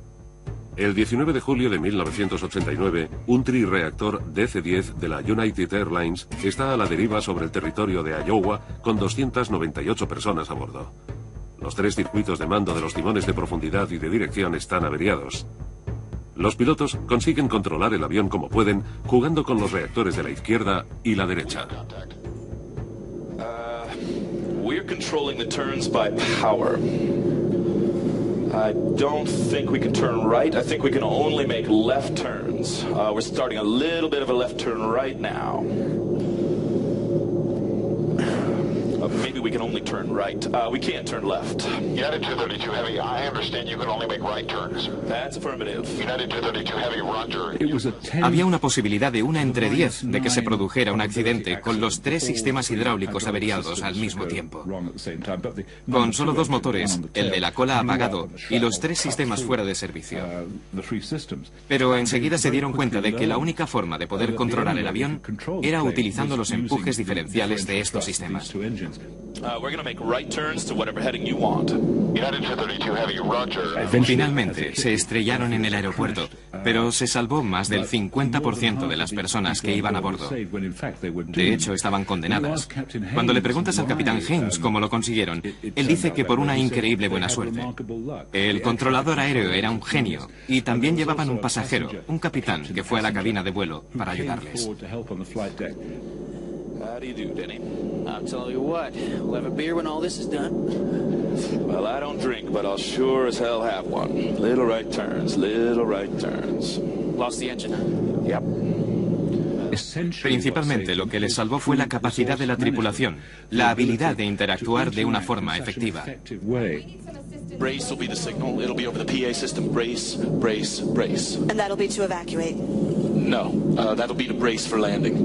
El 19 de julio de 1989, un trireactor DC-10 de la United Airlines está a la deriva sobre el territorio de Iowa con 298 personas a bordo. Los 3 circuitos de mando de los timones de profundidad y de dirección están averiados. Los pilotos consiguen controlar el avión como pueden, jugando con los reactores de la izquierda y la derecha. We're controlling the turns by power. I don't think we can turn right. I think we can only make left turns. We're starting a little bit of a left turn right now. Maybe we can only turn right. We can't turn left. United 232 Heavy, I understand you can only make right turns. That's affirmative. United 232 Heavy, roger. Había una posibilidad de 1 entre 10 de que se produjera un accidente con los 3 sistemas hidráulicos averiados al mismo tiempo. Con solo 2 motores, el de la cola apagado y los 3 sistemas fuera de servicio. Pero enseguida se dieron cuenta de que la única forma de poder controlar el avión era utilizando los empujes diferenciales de estos sistemas. Finalmente, se estrellaron en el aeropuerto, pero se salvó más del 50% de las personas que iban a bordo. De hecho, estaban condenadas. Cuando le preguntas al capitán James cómo lo consiguieron, él dice que por una increíble buena suerte. El controlador aéreo era un genio, y también llevaban un pasajero, un capitán, que fue a la cabina de vuelo para ayudarles. How do you do, Denny? I'll tell you what, we'll have a beer when all this is done. Well, I don't drink, but I'll sure as hell have one. Little right turns, little right turns. Lost the engine? Yep. Principalmente lo que les salvó fue la capacidad de la tripulación, la habilidad de interactuar de una forma efectiva. Brace will be the signal. It'll be over the PA system. Brace, brace, brace. And that'll be to evacuate. No, that'll be to brace for landing.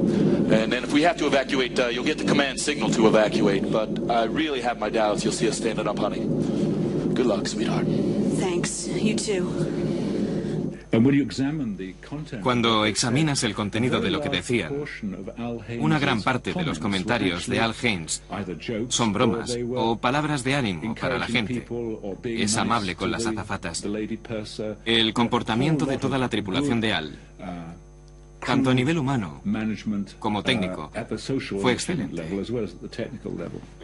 And then if we have to evacuate, you'll get the command signal to evacuate. But I really have my doubts you'll see us standing up, honey. Good luck, sweetheart. Thanks. You too. Cuando examinas el contenido de lo que decían, una gran parte de los comentarios de Al Haynes son bromas o palabras de ánimo para la gente. Es amable con las azafatas. El comportamiento de toda la tripulación de Al, tanto a nivel humano como técnico, fue excelente.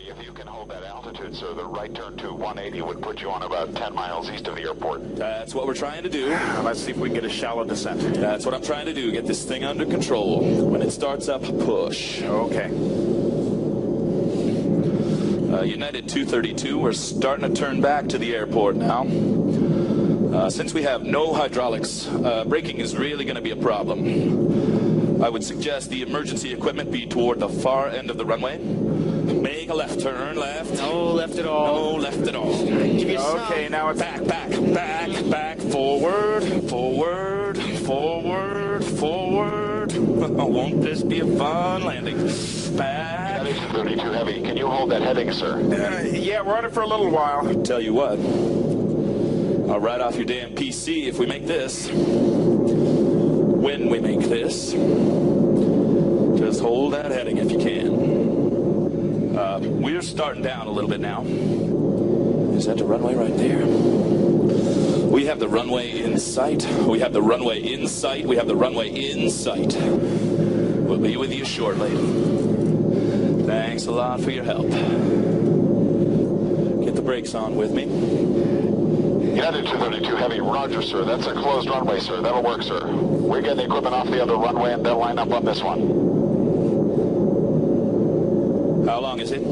If you can hold that altitude, sir, the right turn to 180 would put you on about 10 miles east of the airport. That's what we're trying to do. Let's see if we can get a shallow descent. That's what I'm trying to do, get this thing under control. When it starts up, push. Okay. United 232, we're starting to turn back to the airport now. Since we have no hydraulics, braking is really going to be a problem. I would suggest the emergency equipment be toward the far end of the runway. Make a left turn, left. No left at all. No left at all. Okay, now it's back, forward, forward, forward, forward. Won't this be a fun landing? Back. That is 32 heavy. Can you hold that heading, sir? Yeah, we're on it for a little while. Tell you what, I'll write off your damn PC if we make this. When we make this, just hold that heading if you can. We're starting down a little bit now. Is that the runway right there? We have the runway in sight. We have the runway in sight. We have the runway in sight. We'll be with you shortly. Thanks a lot for your help. Get the brakes on with me. United 232 heavy, roger, sir. That's a closed runway, sir. That'll work, sir. We're getting the equipment off the other runway and they'll line up on this one. How long is it?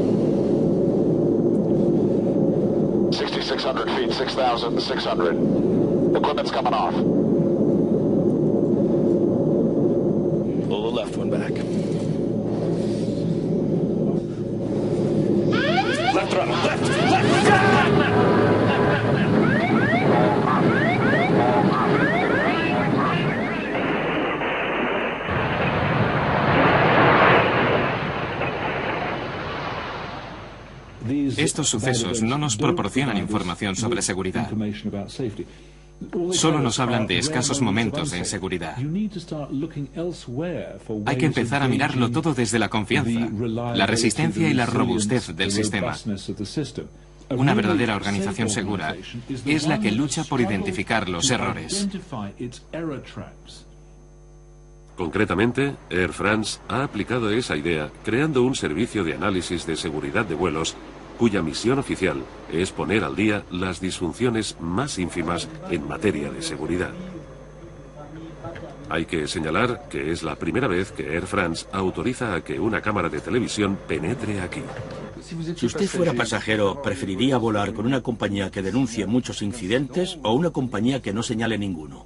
6,600 feet, 6,600. Equipment's coming off. Pull the left one back. Left throttle, left! Estos sucesos no nos proporcionan información sobre seguridad. Solo nos hablan de escasos momentos de inseguridad. Hay que empezar a mirarlo todo desde la confianza, la resistencia y la robustez del sistema. Una verdadera organización segura es la que lucha por identificar los errores. Concretamente, Air France ha aplicado esa idea creando un servicio de análisis de seguridad de vuelos cuya misión oficial es poner al día las disfunciones más ínfimas en materia de seguridad. Hay que señalar que es la primera vez que Air France autoriza a que una cámara de televisión penetre aquí. Si usted fuera pasajero, ¿preferiría volar con una compañía que denuncie muchos incidentes o una compañía que no señale ninguno?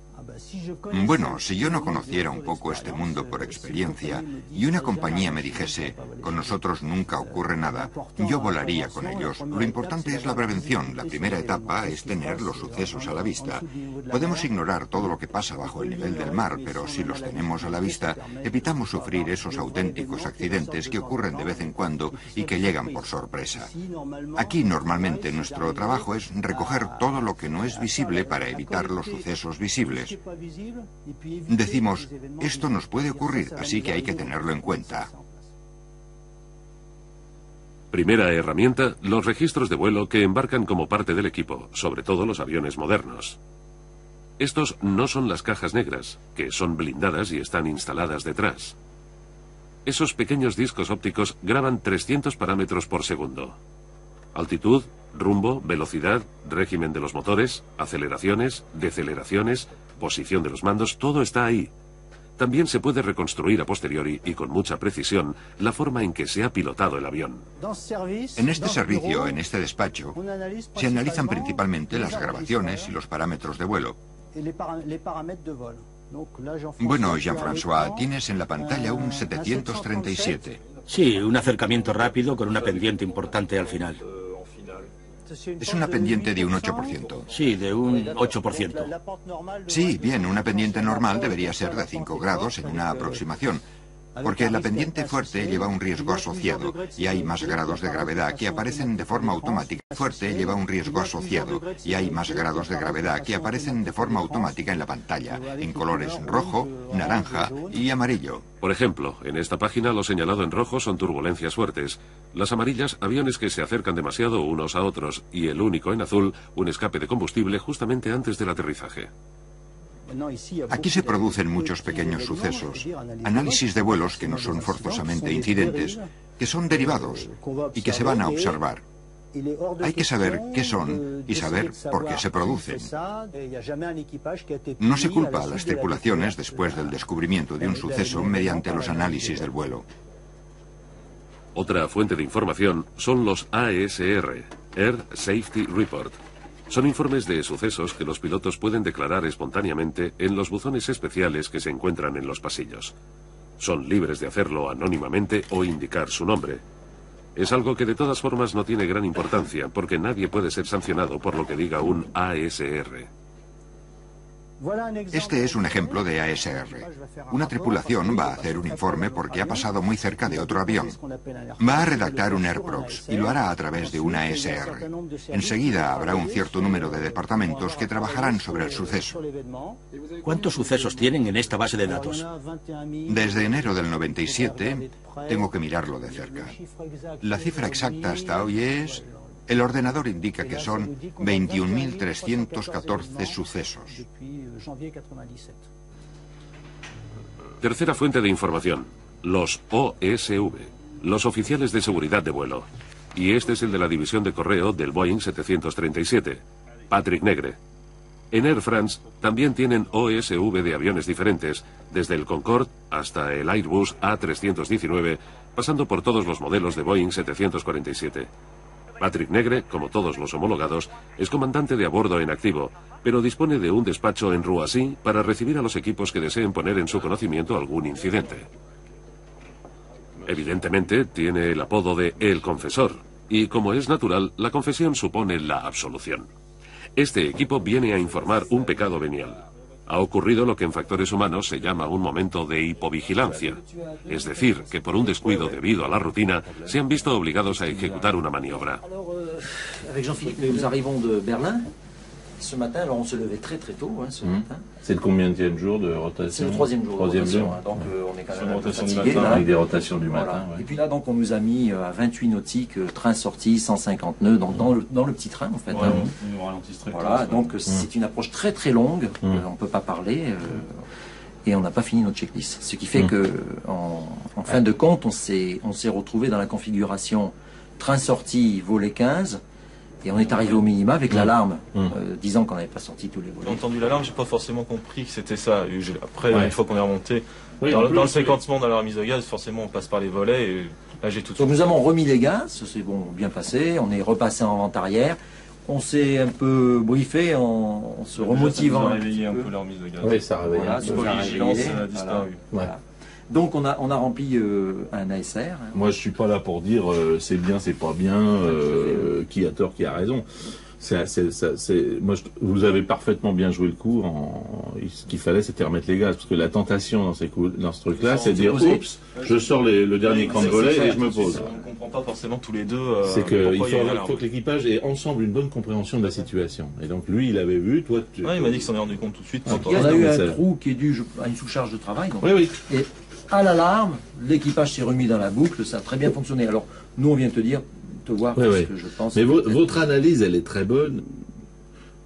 Bueno, si yo no conociera un poco este mundo por experiencia y una compañía me dijese, con nosotros nunca ocurre nada, yo volaría con ellos. Lo importante es la prevención. La primera etapa es tener los sucesos a la vista. Podemos ignorar todo lo que pasa bajo el nivel del mar, pero si los tenemos a la vista, evitamos sufrir esos auténticos accidentes que ocurren de vez en cuando y que llegan por sorpresa. Aquí normalmente nuestro trabajo es recoger todo lo que no es visible para evitar los sucesos visibles. Decimos, esto nos puede ocurrir, así que hay que tenerlo en cuenta. Primera herramienta, los registros de vuelo que embarcan como parte del equipo, sobre todo los aviones modernos. Estos no son las cajas negras, que son blindadas y están instaladas detrás. Esos pequeños discos ópticos graban 300 parámetros por segundo. Altitud, rumbo, velocidad, régimen de los motores, aceleraciones, deceleraciones, posición de los mandos, todo está ahí. También se puede reconstruir a posteriori y con mucha precisión la forma en que se ha pilotado el avión. En este servicio, en este despacho, se analizan principalmente las grabaciones y los parámetros de vuelo. Bueno, Jean-François, tienes en la pantalla un 737. Sí, un acercamiento rápido con una pendiente importante al final. Es una pendiente de un 8%. Sí, de un 8%. Sí, bien, una pendiente normal debería ser de 5 grados en una aproximación. Porque la pendiente fuerte lleva un riesgo asociado y hay más grados de gravedad que aparecen de forma automática. Fuerte lleva un riesgo asociado y hay más grados de gravedad que aparecen de forma automática en la pantalla, en colores rojo, naranja y amarillo. Por ejemplo, en esta página lo señalado en rojo son turbulencias fuertes. Las amarillas, aviones que se acercan demasiado unos a otros, y el único en azul, un escape de combustible justamente antes del aterrizaje. Aquí se producen muchos pequeños sucesos, análisis de vuelos que no son forzosamente incidentes, que son derivados y que se van a observar. Hay que saber qué son y saber por qué se producen. No se culpa a las tripulaciones después del descubrimiento de un suceso mediante los análisis del vuelo. Otra fuente de información son los ASR, Air Safety Report. Son informes de sucesos que los pilotos pueden declarar espontáneamente en los buzones especiales que se encuentran en los pasillos. Son libres de hacerlo anónimamente o indicar su nombre. Es algo que de todas formas no tiene gran importancia, porque nadie puede ser sancionado por lo que diga un ASR. Este es un ejemplo de ASR. Una tripulación va a hacer un informe porque ha pasado muy cerca de otro avión. Va a redactar un AirProx y lo hará a través de un ASR. Enseguida habrá un cierto número de departamentos que trabajarán sobre el suceso. ¿Cuántos sucesos tienen en esta base de datos? Desde enero del 97, tengo que mirarlo de cerca. La cifra exacta hasta hoy es... El ordenador indica que son 21.314 sucesos. Tercera fuente de información, los OSV, los oficiales de seguridad de vuelo. Y este es el de la división de correo del Boeing 737, Patrick Negre. En Air France también tienen OSV de aviones diferentes, desde el Concorde hasta el Airbus A319, pasando por todos los modelos de Boeing 747. Patrick Negre, como todos los homologados, es comandante de a bordo en activo, pero dispone de un despacho en Roissy para recibir a los equipos que deseen poner en su conocimiento algún incidente. Evidentemente, tiene el apodo de El Confesor, y como es natural, la confesión supone la absolución. Este equipo viene a informar un pecado venial. Ha ocurrido lo que en factores humanos se llama un momento de hipovigilancia, es decir, que por un descuido debido a la rutina se han visto obligados a ejecutar una maniobra. Avec Jean-Philippe, nous arrivons de Berlin. Ce matin, alors on se levait très tôt ce matin. C'est le combienième jour de rotation? C'est le troisième jour de rotation, donc on est quand même un peu fatigué là. Avec des rotations du matin. Voilà. Ouais. Et puis là, donc on nous a mis à 28 nautiques, train sorti, 150 nœuds, donc dans le petit train en fait. Ouais, on ralentit très voilà, donc c'est une approche très longue, on peut pas parler. Et on n'a pas fini notre checklist. Ce qui fait que, en fin de compte, on s'est retrouvé dans la configuration train sorti, volet 15. Et on est arrivé au minima avec l'alarme, disant qu'on n'avait pas sorti tous les volets. J'ai entendu l'alarme, j'ai pas forcément compris que c'était ça. Après, une fois qu'on est remonté, dans le séquencement de la remise de gaz, forcément on passe par les volets et là j'ai tout de suite. Donc nous avons remis les gaz, c'est bien passé, on est repassé en vente arrière. On s'est un peu briefé en se remotivant. Ça a réveillé un peu la remise de gaz. Oui, ça a réveillé. Voilà, ça a disparu. Voilà. Donc on a rempli un ASR. Moi je suis pas là pour dire c'est bien, c'est pas bien, qui a tort, qui a raison. Vous avez parfaitement bien joué le coup. Ce qu'il fallait, c'était remettre les gaz, parce que la tentation dans ce truc-là, c'est de dire oups, je sors le dernier cran de volet et je me pose. On ne comprend pas forcément tous les deux. C'est qu'il faut que l'équipage ait ensemble une bonne compréhension de la situation. Et donc lui, il avait vu, toi, il m'a dit qu'il s'en est rendu compte tout de suite. Il y a eu un trou qui est dû à une sous-charge de travail. Donc, oui. Et à l'alarme, l'équipage s'est remis dans la boucle, ça a très bien fonctionné. Alors nous, on vient te voir ce que je pense. Mais votre analyse, elle est très bonne.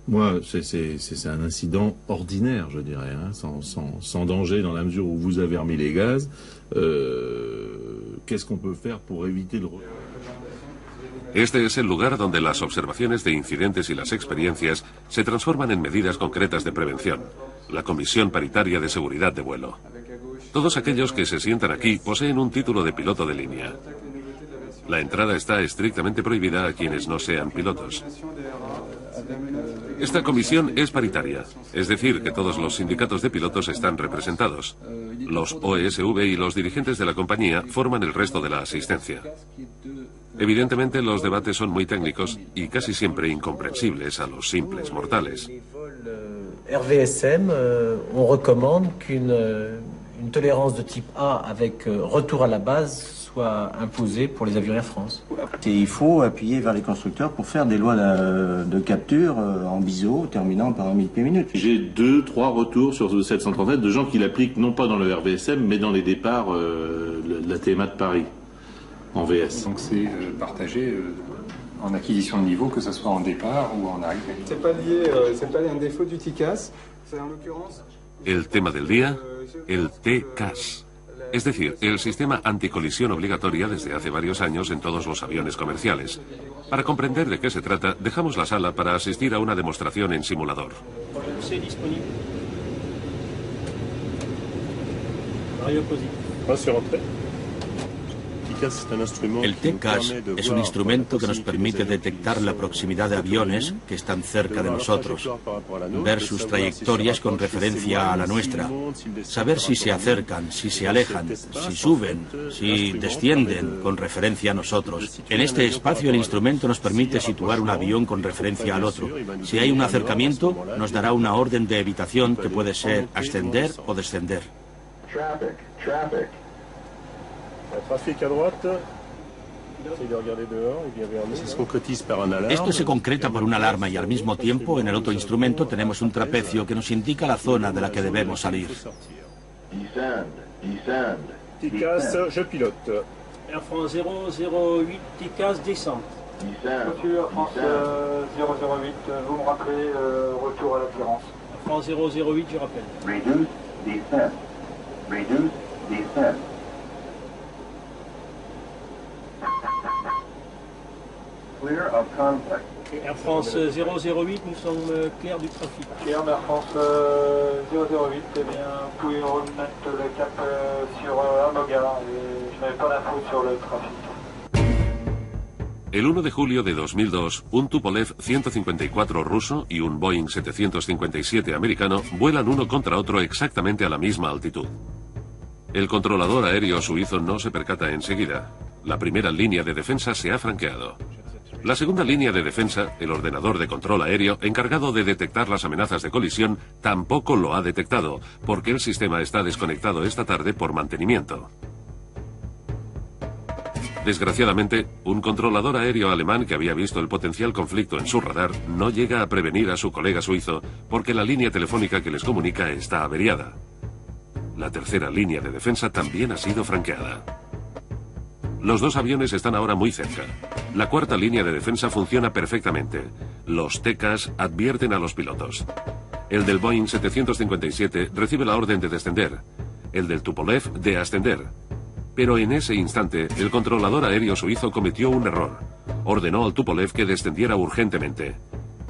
Moi, c'est un incident ordinaire, je dirais, hein, sans danger dans la mesure où vous avez remis les gaz. Qu'est-ce qu'on peut faire pour éviter le... Este es el lugar donde las observaciones de incidentes y las experiencias se transforman en medidas concretas de prevención. La Comisión Paritaria de Seguridad de Vuelo. Todos aquellos que se sientan aquí poseen un título de piloto de línea. La entrada está estrictamente prohibida a quienes no sean pilotos. Esta comisión es paritaria, es decir, que todos los sindicatos de pilotos están representados. Los OSV y los dirigentes de la compañía forman el resto de la asistencia. Evidentemente, los debates son muy técnicos y casi siempre incomprensibles a los simples mortales. RVSM, on recommande qu'une tolérance de type A avec retour à la base soit imposée pour les avions Air France. Il faut appuyer vers les constructeurs pour faire des lois de capture en biseau terminant par 1000 pieds minutes. J'ai 2-3 retours sur le 737 de gens qui l'appliquent non pas dans le RVSM mais dans les départs de la TMA de Paris, en VS. Donc c'est partagé en acquisition de niveau, que ce soit en départ ou en arrivée. C'est pas lié à un défaut du TCAS, c'est en l'occurrence... El tema del día, el TCAS. Es decir, el sistema anticolisión obligatoria desde hace varios años en todos los aviones comerciales. Para comprender de qué se trata, dejamos la sala para asistir a una demostración en simulador. El TCAS es un instrumento que nos permite detectar la proximidad de aviones que están cerca de nosotros, ver sus trayectorias con referencia a la nuestra, saber si se acercan, si se alejan, si suben, si descienden con referencia a nosotros. En este espacio el instrumento nos permite situar un avión con referencia al otro. Si hay un acercamiento, nos dará una orden de evitación que puede ser ascender o descender. Esto se concreta por una alarma y al mismo tiempo en el otro instrumento tenemos un trapecio que nos indica la zona de la que debemos salir. TCAS, je pilote. Air France 008, TCAS descente. Monsieur Air France 008, vous me rappelez retour à l'attirance. Air France 008, je rappelle. Reduce, descent. Reduce, descent. Clear of conflict. Air France 008, nous sommes clairs du trafic. Air France 008, eh bien, vous pouvez remettre le cap sur Amoga et je n'avais pas d'infos sur le trafic. El 1 de julio de 2002, un Tupolev 154 ruso y un Boeing 757 americano vuelan uno contra otro exactamente a la misma altitud. El controlador aéreo suizo no se percata enseguida. La primera línea de defensa se ha franqueado. La segunda línea de defensa, el ordenador de control aéreo encargado de detectar las amenazas de colisión, tampoco lo ha detectado, porque el sistema está desconectado esta tarde por mantenimiento. Desgraciadamente, un controlador aéreo alemán que había visto el potencial conflicto en su radar no llega a prevenir a su colega suizo porque la línea telefónica que les comunica está averiada. La tercera línea de defensa también ha sido franqueada. Los dos aviones están ahora muy cerca. La cuarta línea de defensa funciona perfectamente. Los TCAS advierten a los pilotos. El del Boeing 757 recibe la orden de descender. El del Tupolev de ascender. Pero en ese instante, el controlador aéreo suizo cometió un error. Ordenó al Tupolev que descendiera urgentemente.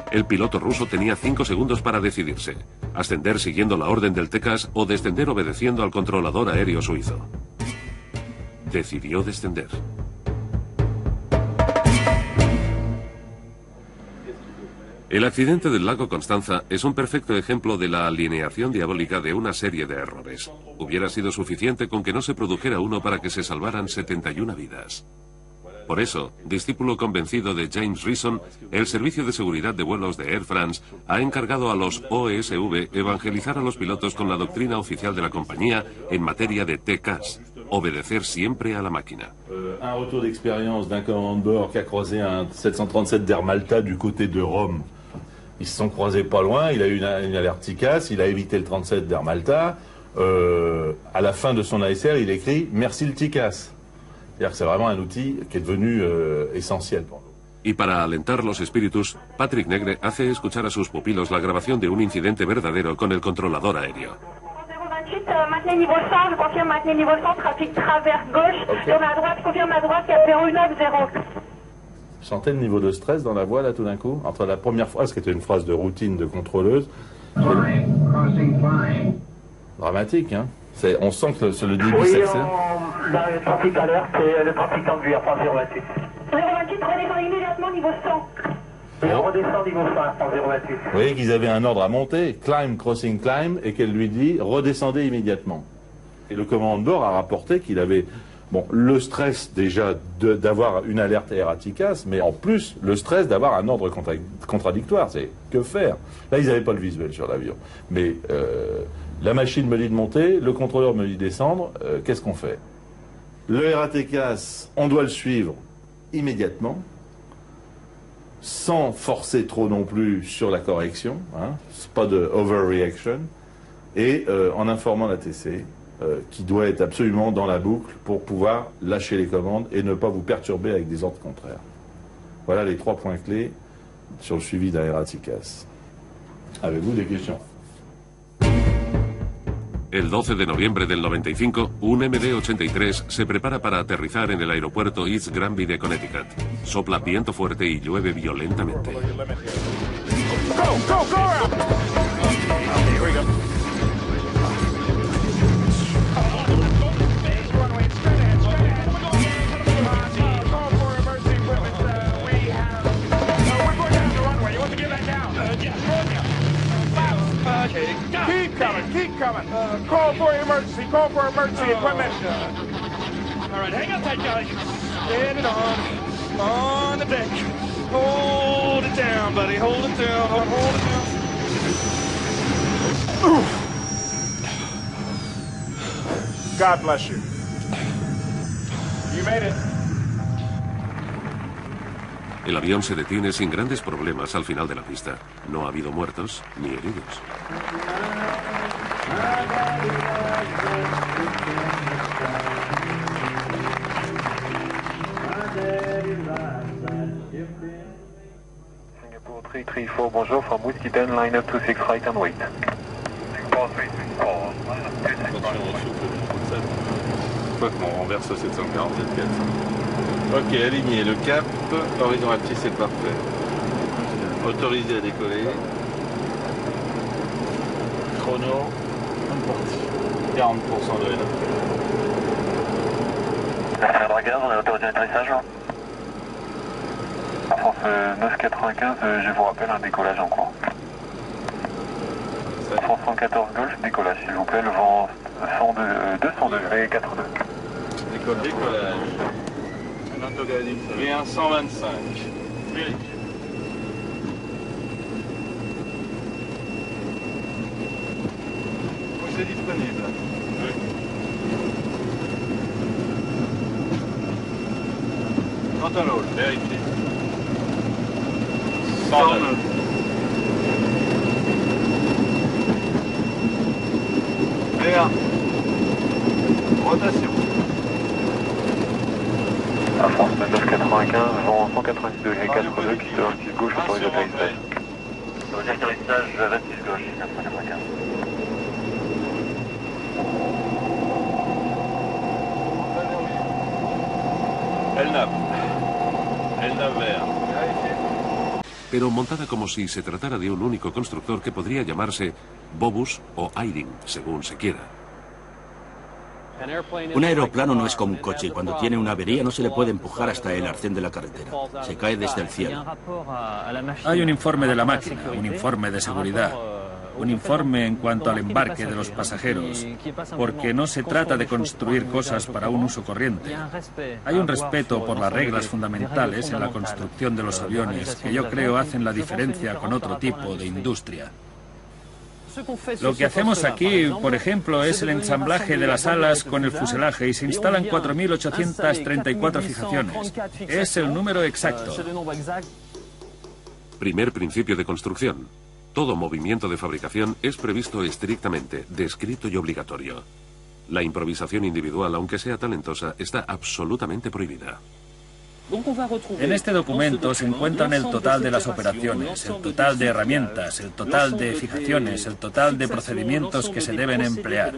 El piloto ruso tenía 5 segundos para decidirse. Ascender siguiendo la orden del TCAS o descender obedeciendo al controlador aéreo suizo. Decidió descender. El accidente del lago Constanza es un perfecto ejemplo de la alineación diabólica de una serie de errores. Hubiera sido suficiente con que no se produjera uno para que se salvaran 71 vidas. Por eso, discípulo convencido de James Reason, el Servicio de Seguridad de Vuelos de Air France ha encargado a los OSV evangelizar a los pilotos con la doctrina oficial de la compañía en materia de TCAS. Obedecer siempre a la máquina. Un retour d'expérience d'un commandant de bord qui a croisé un 737 d'Air Malta du côté de Rome. Ils se sont croisés pas loin, il a eu une alerte TCAS, il a évité le 37 d'Air Malta. À la fin de son ASR, il écrit « Merci le TCAS ». C'est-à-dire que c'est vraiment un outil qui est devenu essentiel pour nous. Y para alentar los espíritus, Patrick Negre hace escuchar a sus pupilos la grabación de un incidente verdadero con el controlador aéreo. Maintenez niveau 100, je confirme maintenez niveau 100, trafic traverse gauche, tourne à droite, confirme à droite, cap 090. Sentez le niveau de stress dans la voix là tout d'un coup, entre la première phrase qui était une phrase de routine de contrôleuse. Dramatique, hein. On sent que le débit Oui, s'accélère. dans le trafic alerte, c'est le trafic tendu à 028. 028, redescend immédiatement niveau 100. Et on redescend niveau 100 en 028. Vous voyez qu'ils avaient un ordre à monter, climb, crossing, climb, et qu'elle lui dit redescendez immédiatement. Et le commandant de bord a rapporté qu'il avait le stress déjà d'avoir une alerte erraticas, mais en plus le stress d'avoir un ordre contradictoire. C'est que faire? Là, ils n'avaient pas le visuel sur l'avion. Mais la machine me dit de monter, le contrôleur me dit de descendre, qu'est-ce qu'on fait? Le erraticas, on doit le suivre immédiatement, sans forcer trop non plus sur la correction, hein, pas de overreaction, et en informant la TC, qui doit être absolument dans la boucle pour pouvoir lâcher les commandes et ne pas vous perturber avec des ordres contraires. Voilà les 3 points clés sur le suivi d'un erraticas. Avez-vous des questions? El 12 de noviembre del 95, un MD-83 se prepara para aterrizar en el aeropuerto East Granby de Connecticut. Sopla viento fuerte y llueve violentamente. Keep coming. Call for emergency equipment. All right, hang on tight, guys. Get it on the deck. Hold it down, buddy. Hold it down. Hold it down. God bless you. You made it. El avión se detiene sin grandes problemas al final de la pista. No ha habido muertos ni heridos. Singapore 334, bonjour, from Whiskey 10, line up 26 right and wait. Singapore 334, line up 26 right and wait. On renverse 747 400. Ok, aligné, le cap, horizon actif, c'est parfait. Autorisé à décoller. Chrono, 40% de L. Regarde, on est autorisé à l'atterrissage. France 995, je vous rappelle un décollage en cours. France 114 Golf, décollage s'il vous plaît, le vent 200 degrés 42. Décollage. V1 125. Vérifié. C'est disponible. Oui. Contrôle, vérifié. 109. V1. Rotation. À France 995, vent 190 degrés 42, qui se 26 gauche, autorisé d'atterrissage. Autorisé d'atterrissage 26 gauche, 995. El nav vert. Pero montada como si se tratara de un único constructor que podría llamarse Bobus o Airing, según se quiera. Un aeroplano no es como un coche. Cuando tiene una avería no se le puede empujar hasta el arcén de la carretera. Se cae desde el cielo. Hay un informe de la máquina, un informe de seguridad, un informe en cuanto al embarque de los pasajeros, porque no se trata de construir cosas para un uso corriente. Hay un respeto por las reglas fundamentales en la construcción de los aviones que yo creo hacen la diferencia con otro tipo de industria. Lo que hacemos aquí, por ejemplo, es el ensamblaje de las alas con el fuselaje y se instalan 4.834 fijaciones. Es el número exacto. Primer principio de construcción. Todo movimiento de fabricación es previsto estrictamente, descrito y obligatorio. La improvisación individual, aunque sea talentosa, está absolutamente prohibida. En este documento se encuentran el total de las operaciones, el total de herramientas, el total de fijaciones, el total de procedimientos que se deben emplear.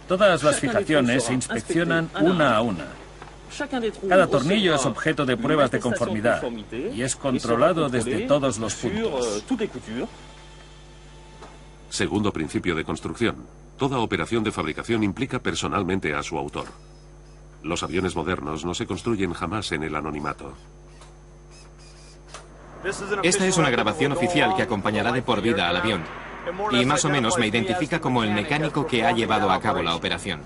Todas las fijaciones se inspeccionan una a una. Cada tornillo es objeto de pruebas de conformidad y es controlado desde todos los puntos. Segundo principio de construcción. Toda operación de fabricación implica personalmente a su autor. Los aviones modernos no se construyen jamás en el anonimato. Esta es una grabación oficial que acompañará de por vida al avión. Y más o menos me identifica como el mecánico que ha llevado a cabo la operación.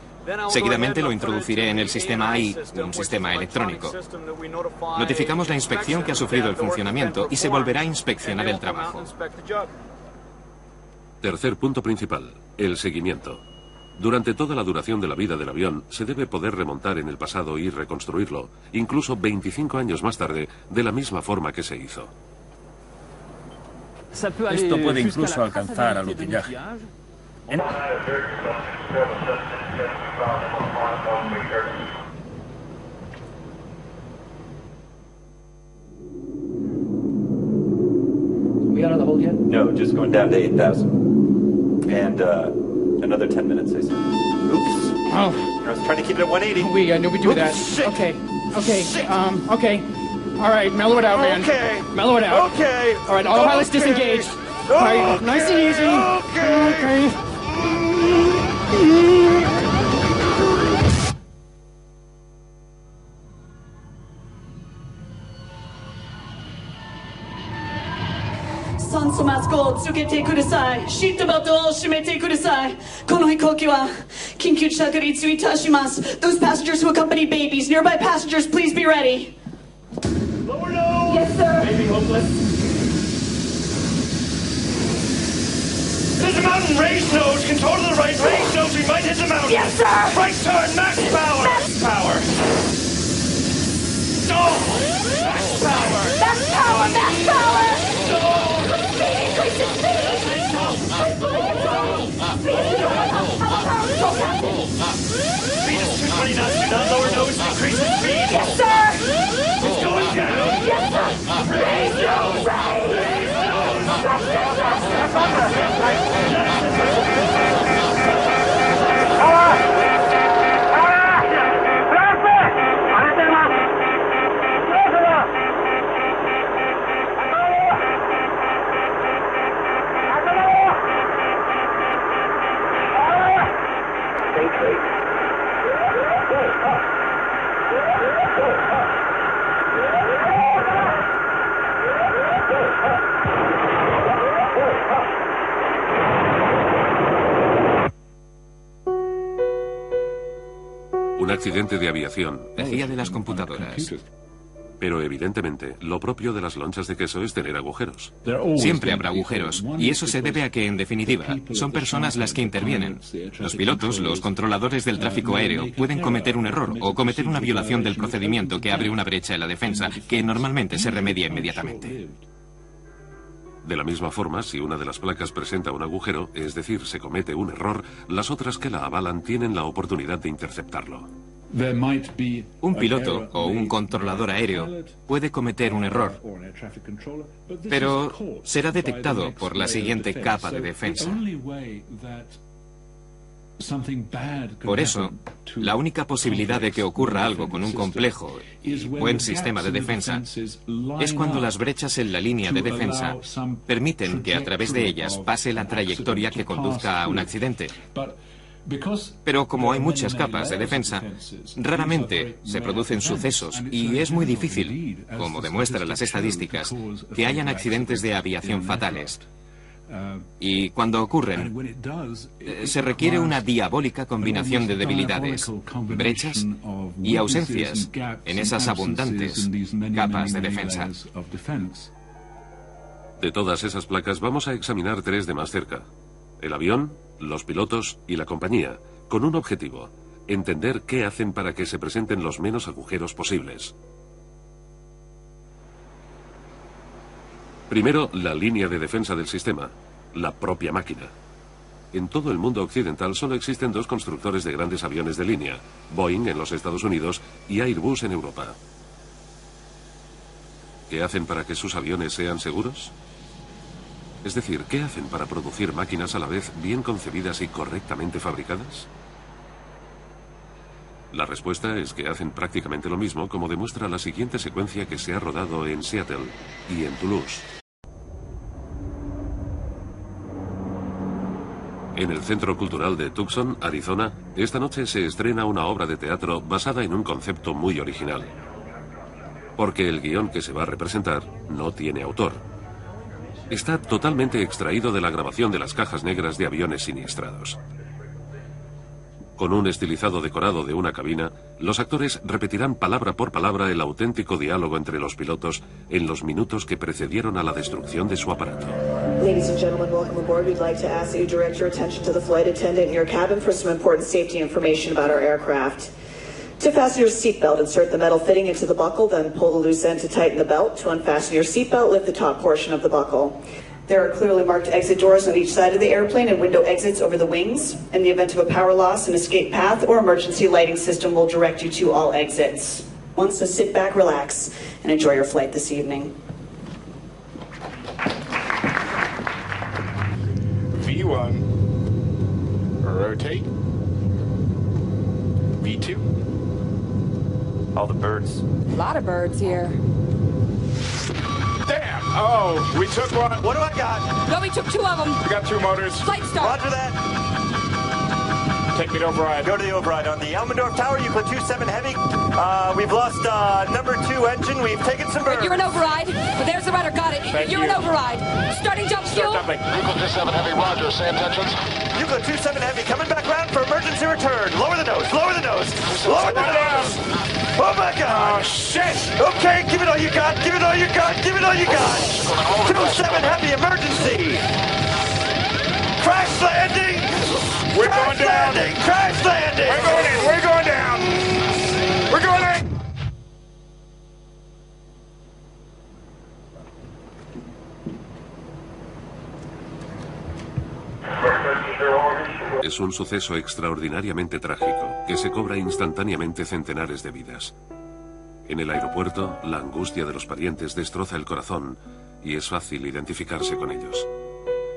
Seguidamente lo introduciré en el sistema AI, un sistema electrónico. Notificamos la inspección que ha sufrido el funcionamiento y se volverá a inspeccionar el trabajo. Tercer punto principal, el seguimiento. Durante toda la duración de la vida del avión, se debe poder remontar en el pasado y reconstruirlo, incluso 25 años más tarde, de la misma forma que se hizo. Esto puede incluso alcanzar al utillaje. We out of the hold yet? No, just going down to 8,000. And another 10 minutes, I said. Oops. Oh. I was trying to keep it at 180. We knew we'd do that. Shit. Okay. Okay. All right, mellow it out, man. Okay. Mellow it out. Okay. All right, autopilot's disengaged. All right, nice and easy. Okay. Those passengers who accompany babies, nearby passengers, please be ready. Lower nose! Yes, sir. Baby hopeless. There's a mountain, raise nose, control to the right, raise nose, we might hit the mountain. Yes, sir. Right turn, max power. Max power. Oh! Max power. Max power, max power. Oh! Increase in speed. Speed is 220 knots, do not lower nose, increase in speed. Yes, sir. It's going down. Yes, sir. Raise nose, raise nose. Un accidente de aviación. Hacía de las computadoras. Pero evidentemente, lo propio de las lonchas de queso es tener agujeros. Siempre habrá agujeros, y eso se debe a que, en definitiva, son personas las que intervienen. Los pilotos, los controladores del tráfico aéreo, pueden cometer un error o cometer una violación del procedimiento que abre una brecha en la defensa, que normalmente se remedia inmediatamente. De la misma forma, si una de las placas presenta un agujero, es decir, se comete un error, las otras que la avalan tienen la oportunidad de interceptarlo. Un piloto o un controlador aéreo puede cometer un error, pero será detectado por la siguiente capa de defensa. Por eso, la única posibilidad de que ocurra algo con un complejo y buen sistema de defensa es cuando las brechas en la línea de defensa permiten que a través de ellas pase la trayectoria que conduzca a un accidente. Pero como hay muchas capas de defensa, raramente se producen sucesos y es muy difícil, como demuestran las estadísticas, que hayan accidentes de aviación fatales. Y cuando ocurren, se requiere una diabólica combinación de debilidades, brechas y ausencias en esas abundantes capas de defensa. De todas esas placas vamos a examinar tres de más cerca: el avión, los pilotos y la compañía, con un objetivo: entender qué hacen para que se presenten los menos agujeros posibles. Primero, la línea de defensa del sistema, la propia máquina. En todo el mundo occidental solo existen dos constructores de grandes aviones de línea, Boeing en los Estados Unidos y Airbus en Europa. ¿Qué hacen para que sus aviones sean seguros? Es decir, ¿qué hacen para producir máquinas a la vez bien concebidas y correctamente fabricadas? La respuesta es que hacen prácticamente lo mismo, como demuestra la siguiente secuencia que se ha rodado en Seattle y en Toulouse. En el Centro Cultural de Tucson, Arizona, esta noche se estrena una obra de teatro basada en un concepto muy original. Porque el guión que se va a representar no tiene autor. Está totalmente extraído de la grabación de las cajas negras de aviones siniestrados. Con un estilizado decorado de una cabina, los actores repetirán palabra por palabra el auténtico diálogo entre los pilotos en los minutos que precedieron a la destrucción de su aparato. Ladies and gentlemen, welcome aboard. We'd like to ask that you direct your attention to the flight attendant in your cabin for some important safety information about our aircraft. To fasten your seatbelt, insert the metal fitting into the buckle, then pull the loose end to tighten the belt. To unfasten your seatbelt, lift the top portion of the buckle. There are clearly marked exit doors on each side of the airplane and window exits over the wings. In the event of a power loss, an escape path or emergency lighting system will direct you to all exits. So sit back, relax, and enjoy your flight this evening. V1, rotate. V2. All the birds. A lot of birds here. Damn! Oh, we took one. What do I got? No, we took 2 of them. We got 2 motors. Flight start. Roger that. Take me to override. Go to the override on the Elmendorf Tower, Euclid 27 Heavy. We've lost number 2 engine. We've taken some birds. You're in override. Well, there's the rudder. Got it. You're in override. Starting jump fuel. Euclid 27 Heavy, roger. Same intentions. Euclid 27 Heavy, coming back round for emergency return. Lower the nose, lower the nose, lower the nose. Oh my God! Oh shit! Okay, give it all you got, give it all you got, give it all you got! 27 Heavy, emergency! Crash landing! We're going down! Crash landing! We're going in! We're going down! We're going in! Es un suceso extraordinariamente trágico que se cobra instantáneamente centenares de vidas. En el aeropuerto, la angustia de los parientes destroza el corazón y es fácil identificarse con ellos.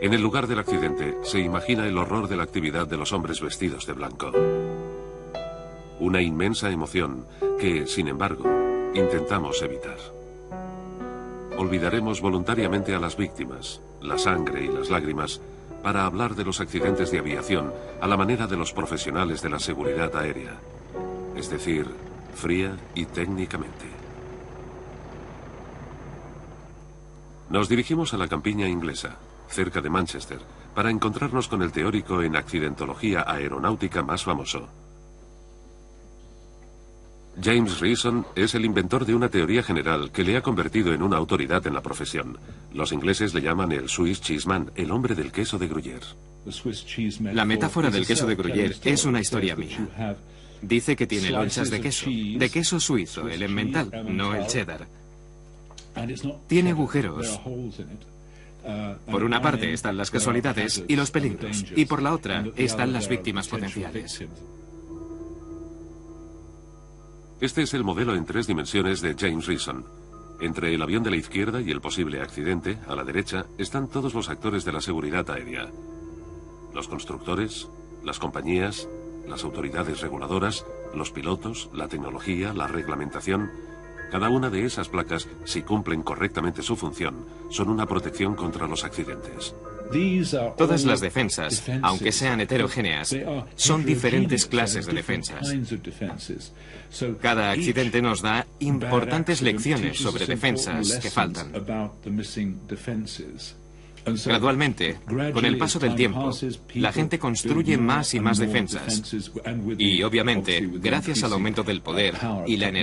En el lugar del accidente se imagina el horror de la actividad de los hombres vestidos de blanco. Una inmensa emoción que, sin embargo, intentamos evitar. Olvidaremos voluntariamente a las víctimas, la sangre y las lágrimas, para hablar de los accidentes de aviación a la manera de los profesionales de la seguridad aérea. Es decir, fría y técnicamente. Nos dirigimos a la campiña inglesa, cerca de Manchester, para encontrarnos con el teórico en accidentología aeronáutica más famoso. James Reason es el inventor de una teoría general que le ha convertido en una autoridad en la profesión. Los ingleses le llaman el Swiss Cheese Man, el hombre del queso de Gruyère. La metáfora del queso de Gruyère es una historia mía. Dice que tiene lonchas de queso suizo, el emmental, no el cheddar. Tiene agujeros. Por una parte están las casualidades y los peligros, y por la otra están las víctimas potenciales. Este es el modelo en 3 dimensiones de James Reason. Entre el avión de la izquierda y el posible accidente, a la derecha, están todos los actores de la seguridad aérea. Los constructores, las compañías, las autoridades reguladoras, los pilotos, la tecnología, la reglamentación. Cada una de esas placas, si cumplen correctamente su función, son una protección contra los accidentes. Todas las defensas, aunque sean heterogéneas, son diferentes clases de defensas. Cada accidente nos da importantes lecciones sobre defensas que faltan. Gradualmente, con el paso del tiempo, la gente construye más y más defensas. Y obviamente, gracias al aumento del poder y la energía,